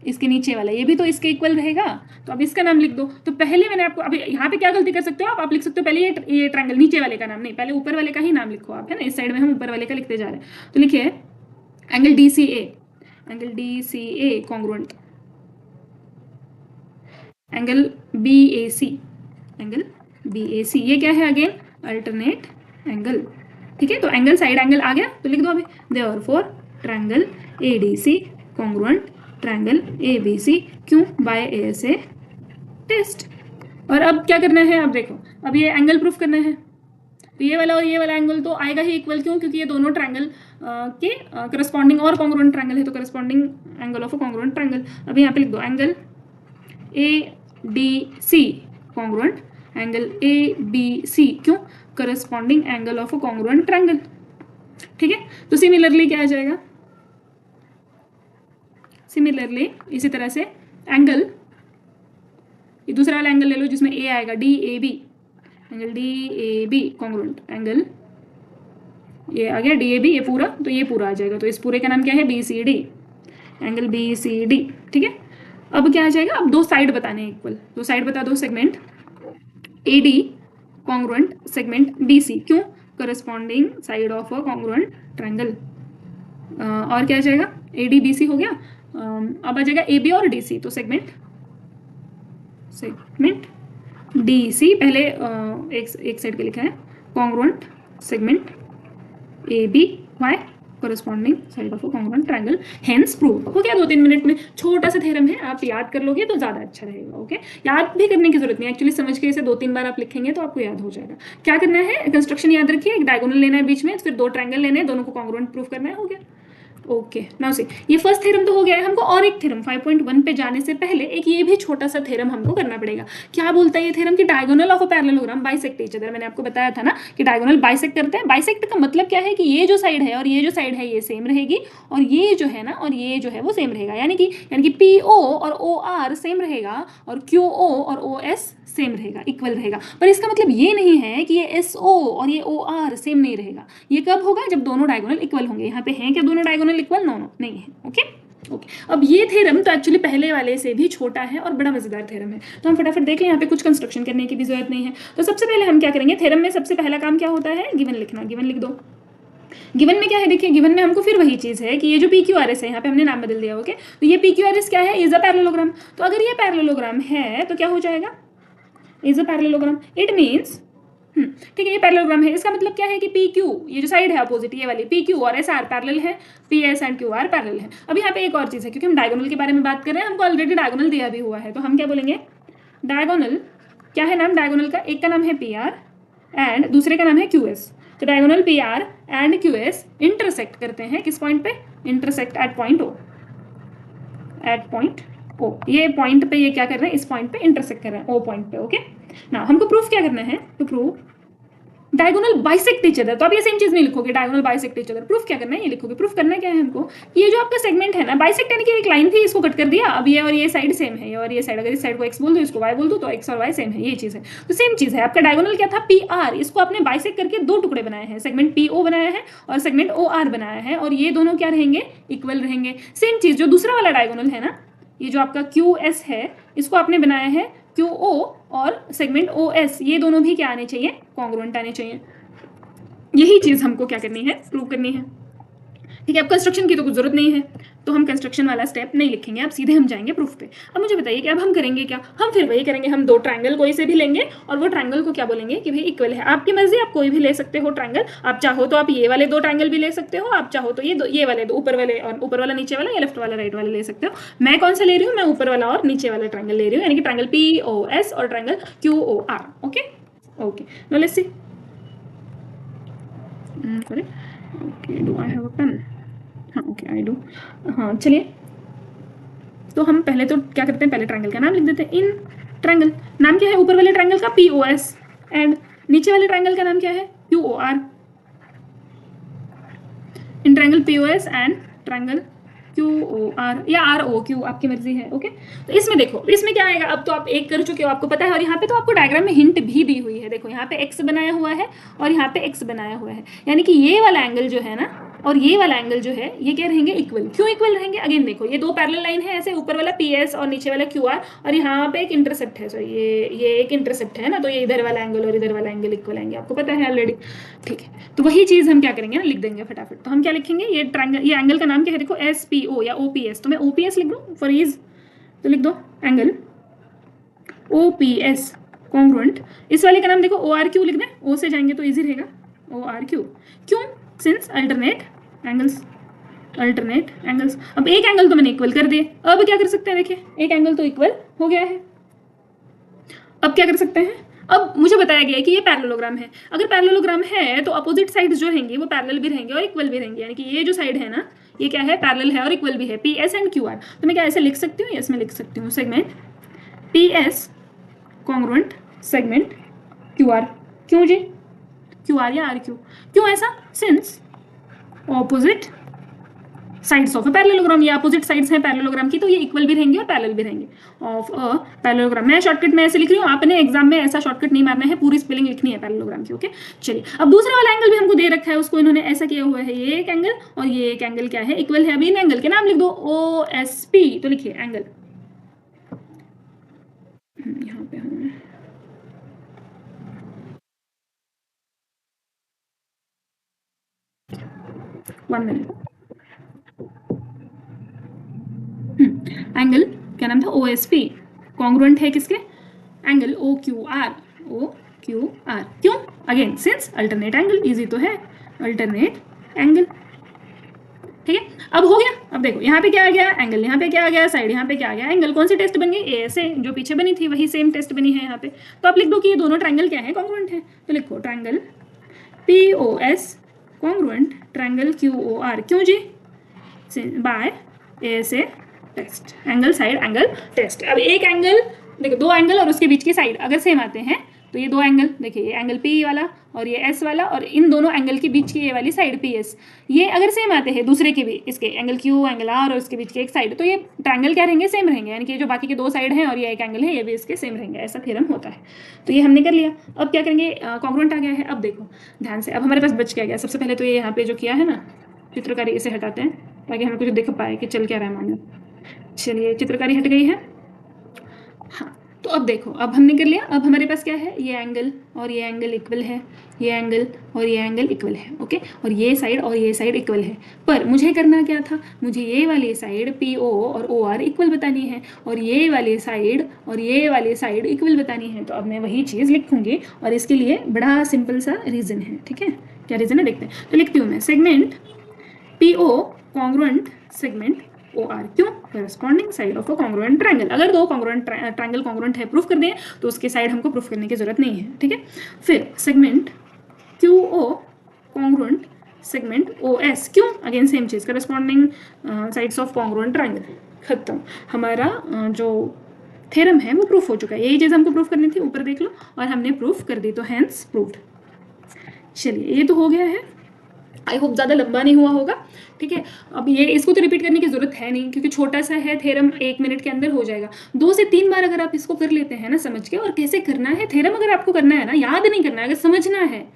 इसके नीचे वाला, ये भी तो इसके इक्वल रहेगा, तो अब इसका नाम लिख दो। तो पहले मैंने आपको, अभी यहाँ पे क्या गलती कर सकते हो आप लिख सकते हो पहले ये ट्रायंगल नीचे वाले का नाम नहीं, पहले ऊपर वाले का ही नाम लिखो आप, है ना। इस साइड में हम ऊपर वाले का लिखते जा रहे हैं। तो लिखिए angle DCA congruent angle BAC, ये क्या है, अगेन अल्टरनेट एंगल। ठीक है, तो एंगल साइड एंगल आ गया, तो लिख दो अभी, therefore triangle ADC congruent triangle ABC। क्यों, बाय ASA टेस्ट। और अब क्या करना है, अब देखो, अब ये एंगल प्रूफ करना है। तो ये वाला और ये वाला एंगल तो आएगा ही इक्वल, क्यों, क्योंकि ये दोनों ट्रायंगल के करस्पॉन्डिंग और कॉन्ग्रुएंट ट्रायंगल है, तो corresponding angle of a congruent triangle. अब यहाँ पे लिख दो angle ADC congruent angle ABC। क्यों, corresponding angle of a congruent triangle. ठीक है, तो सिमिलरली क्या आ जाएगा, सिमिलरली इसी तरह से एंगल, ये दूसरा वाला एंगल ले लो जिसमें A आएगा, DAB angle DAB congruent angle, ये आ गया DAB, ये पूरा, तो ये पूरा आ जाएगा। तो इस पूरे का नाम क्या है, BCD एंगल BCD। ठीक है, अब क्या आ जाएगा, अब 2 साइड बताने हैं इक्वल। 2 साइड बता दो, segment AD congruent segment BC। क्यों? Corresponding side of a congruent triangle. और क्या आ जाएगा? ADBC हो गया। अब आ जाएगा AB और DC, तो सेगमेंट DC पहले एक साइड के लिखा है, congruent segment AB Y corresponding side of a congruent triangle, hence prove. हो गया 2-3 मिनट में, छोटा सा थ्योरम है, आप याद कर लोगे तो ज़्यादा अच्छा रहेगा। ओके, याद भी करने की जरूरत नहीं, एक्चुअली समझ के इसे 2-3 बार आप लिखेंगे तो आपको याद हो जाएगा। क्या करना है? कंस्ट्रक्शन याद रखिए, एक डायगोनल लेना है बीच में, फिर 2 ट्रायंगल लेने हैं, दोनों को कॉन्ग्रुएंट प्रूव करना है। हो गया। ओके, नाउ सी, ये फर्स्ट थ्योरम तो हो गया है। हमको और एक थ्योरम 5.1 पे जाने से पहले एक ये भी छोटा सा थ्योरम हमको करना पड़ेगा। क्या बोलता है ये थ्योरम? कि diagonal of a parallelogram bisect each other. मैंने आपको बताया था ना कि डायगोनल बाइसेक्ट करते हैं। बाइसेक्ट का मतलब क्या है? कि ये जो साइड है और ये जो साइड है ये सेम रहेगी, और ये जो है ना और ये जो है वो सेम रहेगा, यानी कि PO और OR सेम रहेगा, और QO और OS सेम रहेगा, इक्वल रहेगा। पर इसका मतलब ये नहीं है कि ये SO और ये OR सेम नहीं रहेगा। ये कब होगा? जब दोनों डायगोनल इक्वल होंगे। यहाँ पे हैं क्या दोनों डायगोनल इक्वल? नो, नहीं है। ओके। अब ये थ्योरम तो एक्चुअली पहले वाले से भी छोटा है और बड़ा मजेदार थ्योरम है, तो हम फटाफट देख लें। यहाँ पे कुछ कंस्ट्रक्शन करने की भी जरूरत नहीं है। तो सबसे पहले हम क्या करेंगे? थ्योरम में सबसे पहला काम क्या होता है? गिवन लिखना। गिवन लिख दो। गिवन में क्या है? देखिए, गिवन में हमको फिर वही चीज है कि ये जो PQRS है, यहाँ पे हमने नाम बदल दिया। ओके, तो ये PQRS क्या है? Is a parallelogram. तो अगर ये पैरेललोग्राम है तो क्या हो जाएगा? Is a parallelogram. It means, ठीक है, ये पैरेललोग्राम है। इसका मतलब क्या है? कि PQ, ये जो साइड है अपोजिट, ये वाली PQ और SR पैरेलल है, PS एंड QR पैरेलल है। अब यहाँ पे एक और चीज है, क्योंकि हम डायगोनल के बारे में बात कर रहे हैं, हमको ऑलरेडी डायगोनल दिया भी हुआ है, तो हम क्या बोलेंगे? डायगोनल, क्या है नाम डायगोनल का? एक का नाम है PR एंड दूसरे का नाम है QS। तो diagonal PR and QS intersect करते हैं किस पॉइंट पे? Intersect at point O। At point O, ये पॉइंट पे ये क्या कर रहे हैं? इस पॉइंट पे इंटरसेक्ट कर रहे हैं, O पॉइंट पे। ओके, ना हमको प्रूफ क्या करना है? To prove diagonal bisect each other. तो आप ये सेम चीज नहीं लिखोगे, diagonal bisect each other. Proof क्या करना है? ये लिखोगे। प्रूफ करना क्या है हमको? ये जो आपका सेगमेंट है ना, बाइसेक्ट यानी कि एक लाइन थी, इसको कट कर दिया, अब ये और ये साइड सेम है, और ये साइड, अगर इस साइड को X बोल दो, इसको Y बोल दो, तो X और Y सेम है, ये चीज है। तो सेम चीज है। आपका डायगोनल क्या था? PR, इसको आपने बाइसेक्ट करके 2 टुकड़े बनाए हैं, सेगमेंट PO बनाया है और सेगमेंट OR बनाया है, और ये दोनों क्या रहेंगे? इक्वल रहेंगे। सेम चीज जो दूसरा वाला डायगोनल है ना, ये जो आपका QS है, इसको आपने बनाया है QO और सेगमेंट OS, ये दोनों भी क्या आने चाहिए? कॉन्ग्रुएंट आने चाहिए। यही चीज हमको क्या करनी है? प्रूव करनी है। ठीक है, अब कंस्ट्रक्शन की तो कुछ जरूरत नहीं है, तो हम कंस्ट्रक्शन वाला स्टेप नहीं लिखेंगे, अब सीधे हम जाएंगे प्रूफ पे। अब मुझे बताइए कि अब हम करेंगे क्या? हम फिर वही करेंगे, हम 2 ट्रायंगल कोई से भी लेंगे, और वो ट्रायंगल को क्या बोलेंगे? कि भाई इक्वल है। आपकी मर्जी, आप कोई भी ले सकते हो ट्रायंगल। आप चाहो तो आप ये वाले 2 ट्रायंगल भी ले सकते हो, आप चाहो तो ये वाले 2, ऊपर वाले और ऊपर वाला नीचे वाला, या लेफ्ट वाला राइट वाला ले सकते हो। मैं कौन सा ले रही हूँ? मैं ऊपर वाला और नीचे वाला ट्रायंगल ले रही हूँ, यानी कि ट्रायंगल POS और triangle QOR। Okay okay, now let's see. Okay, do I have a pen? हाँ, ओके, आई डू। हाँ, चलिए, तो हम पहले तो क्या करते हैं? पहले ट्रायंगल का नाम लिख देते हैं। इन ट्रायंगल, नाम क्या है ऊपर वाले ट्रायंगल का? POS, एंड नीचे वाले ट्रायंगल का नाम क्या है? QOR। In triangle POS and triangle QOR या ROQ, आपकी मर्जी है। ओके, तो इसमें देखो, इसमें क्या आएगा? अब तो आप एक कर चुके हो, आपको पता है, और यहाँ पे तो आपको डायग्राम में हिंट भी दी हुई है। देखो, यहाँ पे X बनाया हुआ है और यहाँ पे X बनाया हुआ है, यानी कि ये वाला एंगल जो है ना और ये वाला एंगल जो है, ये क्या रहेंगे? इक्वल। क्यों इक्वल रहेंगे? अगेन देखो, ये 2 पैरेलल लाइन है ऐसे, ऊपर वाला PS और नीचे वाला QR, और यहाँ पे एक इंटरसेप्ट है, सॉरी ये एक इंटरसेप्ट है ना, तो ये इधर वाला एंगल और इधर वाला एंगल इक्वल आएंगे, आपको पता है ऑलरेडी। ठीक है, तो वही चीज हम क्या करेंगे ना, लिख देंगे फटाफट। तो हम क्या लिखेंगे? ये ट्रायंगल, ये एंगल का नाम क्या है? देखो, SPO या OPS। तो मैं OPS लिख दूँ फॉर ईज, तो लिख दो एंगल OPS कॉन्ग्रुएंट। इस वाले का नाम देखो ORQ लिख दें, O से जाएंगे तो इजी रहेगा, ORQ। क्यों? Since alternate angles, alternate angles. अब एक एंगल तो मैंने इक्वल कर दिए, अब क्या कर सकते हैं? देखिए, एक एंगल तो इक्वल हो गया है। अब क्या कर सकते हैं? अब मुझे बताया गया है कि ये पैरेललोग्राम है। अगर पैरेललोग्राम है तो अपोजिट साइड्स जो रहेंगे वो पैरेलल भी रहेंगे और इक्वल भी रहेंगे, यानी कि ये जो साइड है ना, ये क्या है? पैरेलल है और इक्वल भी है, PS एंड QR। तो मैं क्या ऐसे लिख सकती हूँ? यस, मैं लिख सकती हूँ, segment PS congruent segment QR। क्यों जी? QR या RQ? क्यों ऐसा? Since opposite sides of a parallelogram, ये अपोजिट साइड्स हैं पैरेललोग्राम की, तो ये इक्वल भी रहेंगे और पैरेलल भी रहेंगे ऑफ अ पैरेललोग्राम। मैं शॉर्टकट में ऐसे लिख रही हूँ, आपने एग्जाम में ऐसा शॉर्टकट नहीं मारना है, पूरी स्पेलिंग लिखनी है पैरेललोग्राम की। ओके, चलिए, अब दूसरा वाला एंगल भी हमको दे रखा है, उसको इन्होंने ऐसा किया हुआ है, ये एक एंगल और ये एक एंगल क्या है? इक्वल है। अभी इन एंगल के नाम लिख दो, OSP। तो लिखिए एंगल, यहाँ पे हमें 1 मिनट। एंगल क्या नाम था, OSP, कॉन्ग्रुएंट है किसके, एंगल OQR, OQR। क्यों, again since alternate angle, easy तो है, अल्टरनेट एंगल। ठीक है, अब हो गया। अब देखो यहाँ पे क्या आ गया, एंगल, यहाँ पे क्या आ गया, साइड, यहाँ पे क्या आ गया, एंगल। कौन सी टेस्ट बन गई, ASA, जो पीछे बनी थी वही सेम टेस्ट बनी है यहाँ पे। तो आप लिख दो कि ये दोनों ट्रायंगल क्या है, कॉन्ग्रुएंट है। तो लिखो triangle POS congruent triangle QOR। क्यों जी, by ASA test, angle side angle test. अब एक एंगल देखो, दो एंगल और उसके बीच की साइड अगर सेम आते हैं तो ये दो एंगल, देखिए ये एंगल P वाला और ये S वाला, और इन दोनों एंगल के बीच की ये वाली साइड PS, ये अगर सेम आते हैं दूसरे के भी, इसके एंगल Q, एंगल R और उसके बीच के एक साइड, तो ये ट्रायंगल क्या रहेंगे, सेम रहेंगे। यानी कि जो बाकी के दो साइड हैं और ये एक एंगल है, ये भी इसके सेम रहेंगे। ऐसा थ्योरम होता है। तो ये हमने कर लिया। अब क्या करेंगे, कॉन्ग्रुएंट आ गया है। अब देखो ध्यान से, अब हमारे पास बच क्या गया, सबसे पहले तो ये यहाँ पे जो किया है ना चित्रकारी, इसे हटाते हैं ताकि हम कुछ दिख पाए कि चल क्या रहा है मामला। चलिए चित्रकारी हट गई है। हाँ, तो अब देखो, अब हमने कर लिया। अब हमारे पास क्या है, ये एंगल और ये एंगल इक्वल है, ये एंगल और ये एंगल इक्वल है, ओके। और ये साइड और ये साइड इक्वल है। पर मुझे करना क्या था, मुझे ये वाली साइड PO और OR इक्वल बतानी है, और ये वाली साइड और ये वाली साइड इक्वल बतानी है। तो अब मैं वही चीज़ लिखूंगी, और इसके लिए बड़ा सिंपल सा रीज़न है। ठीक है, क्या रीज़न है देखते हैं। तो लिखती हूँ मैं, segment PO congruent segment OR। क्यों, corresponding side of a congruent triangle. अगर दो कॉन्ग्रुएंट ट्रायंगल कॉन्ग्रुएंट है, प्रूफ कर दें, तो उसके साइड हमको प्रूफ करने की जरूरत नहीं है। ठीक है, फिर segment QO congruent segment OS। क्यों, अगेन सेम चीज, corresponding sides of congruent triangle. खत्म, हमारा जो थ्योरम है वो प्रूफ हो चुका है। यही चीज हमको प्रूफ करनी थी, ऊपर देख लो, और हमने प्रूफ कर दी, तो हैंस प्रूव्ड। चलिए ये तो हो गया है, आई होप ज़्यादा लंबा नहीं हुआ होगा। ठीक है, अब ये इसको तो रिपीट करने की जरूरत है नहीं, क्योंकि छोटा सा है थ्योरम, 1 मिनट के अंदर हो जाएगा। 2 से 3 बार अगर आप इसको कर लेते हैं ना समझ के, और कैसे करना है थ्योरम, अगर आपको करना है ना, याद नहीं करना है, अगर समझना है,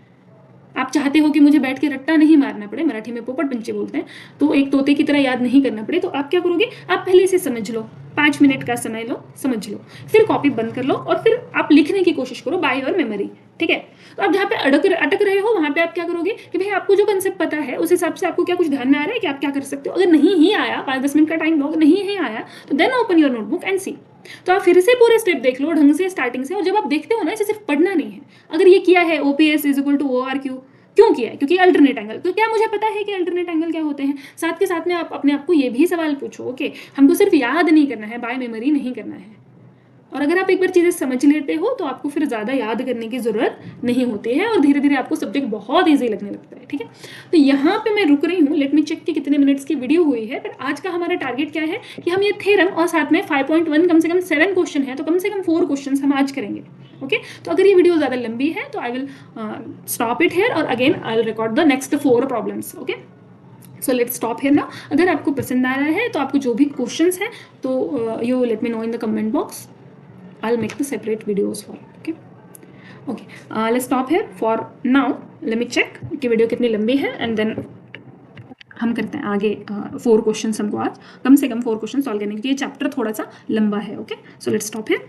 आप चाहते हो कि मुझे बैठ के रट्टा नहीं मारना पड़े, मराठी में पोपट पंचे बोलते हैं, तो एक तोते की तरह याद नहीं करना पड़े, तो आप क्या करोगे, आप पहले इसे समझ लो, 5 मिनट का समय लो, समझ लो, फिर कॉपी बंद कर लो, और फिर आप लिखने की कोशिश करो बाय योर मेमोरी। ठीक है, तो आप जहाँ पे अटक रहे हो वहाँ पे आप क्या करोगे कि भाई आपको जो कंसेप्ट पता है उस हिसाब से आपको क्या कुछ ध्यान में आ रहा है कि आप क्या कर सकते हो। अगर नहीं ही आया, 5-10 मिनट का टाइम लॉग नहीं ही आया, तो then open your notebook and see. तो आप फिर से पूरे स्टेप देख लो ढंग से स्टार्टिंग से, और जब आप देखते हो ना, इसे सिर्फ पढ़ना नहीं है। अगर ये किया है OPS is equal to ORQ, क्यों किया है, क्योंकि अल्टरनेट एंगल, तो क्या मुझे पता है कि अल्टरनेट एंगल क्या होते हैं। साथ के साथ में आप अपने आप को ये भी सवाल पूछो, ओके, हमको सिर्फ याद नहीं करना है, बाय मेमोरी नहीं करना है। और अगर आप एक बार चीज़ें समझ लेते हो तो आपको फिर ज़्यादा याद करने की ज़रूरत नहीं होती है, और धीरे धीरे आपको सब्जेक्ट बहुत ईजी लगने लगता है। ठीक है, तो यहाँ पे मैं रुक रही हूँ, लेट मी चेक कि कितने मिनट्स की वीडियो हुई है। पर आज का हमारा टारगेट क्या है कि हम ये थ्योरम और साथ में 5.1 कम से कम 7 क्वेश्चन है, तो कम से कम 4 क्वेश्चन हम आज करेंगे। ओके, तो अगर ये वीडियो ज़्यादा लंबी है तो I will stop it here, और again I will record the next 4 problems. Okay, so let's stop here now. अगर आपको पसंद आ रहा है तो आपको जो भी क्वेश्चंस हैं तो you let me know in the comment box, I'll make the separate videos for it. Okay, let's stop here for now. Let me check कि वीडियो कितनी लंबी है, एंड देन हम करते हैं आगे 4 क्वेश्चन। हमको आज कम से कम 4 क्वेश्चन सॉल्व करने, क्योंकि ये चैप्टर थोड़ा सा लंबा है। Okay, so let's stop here.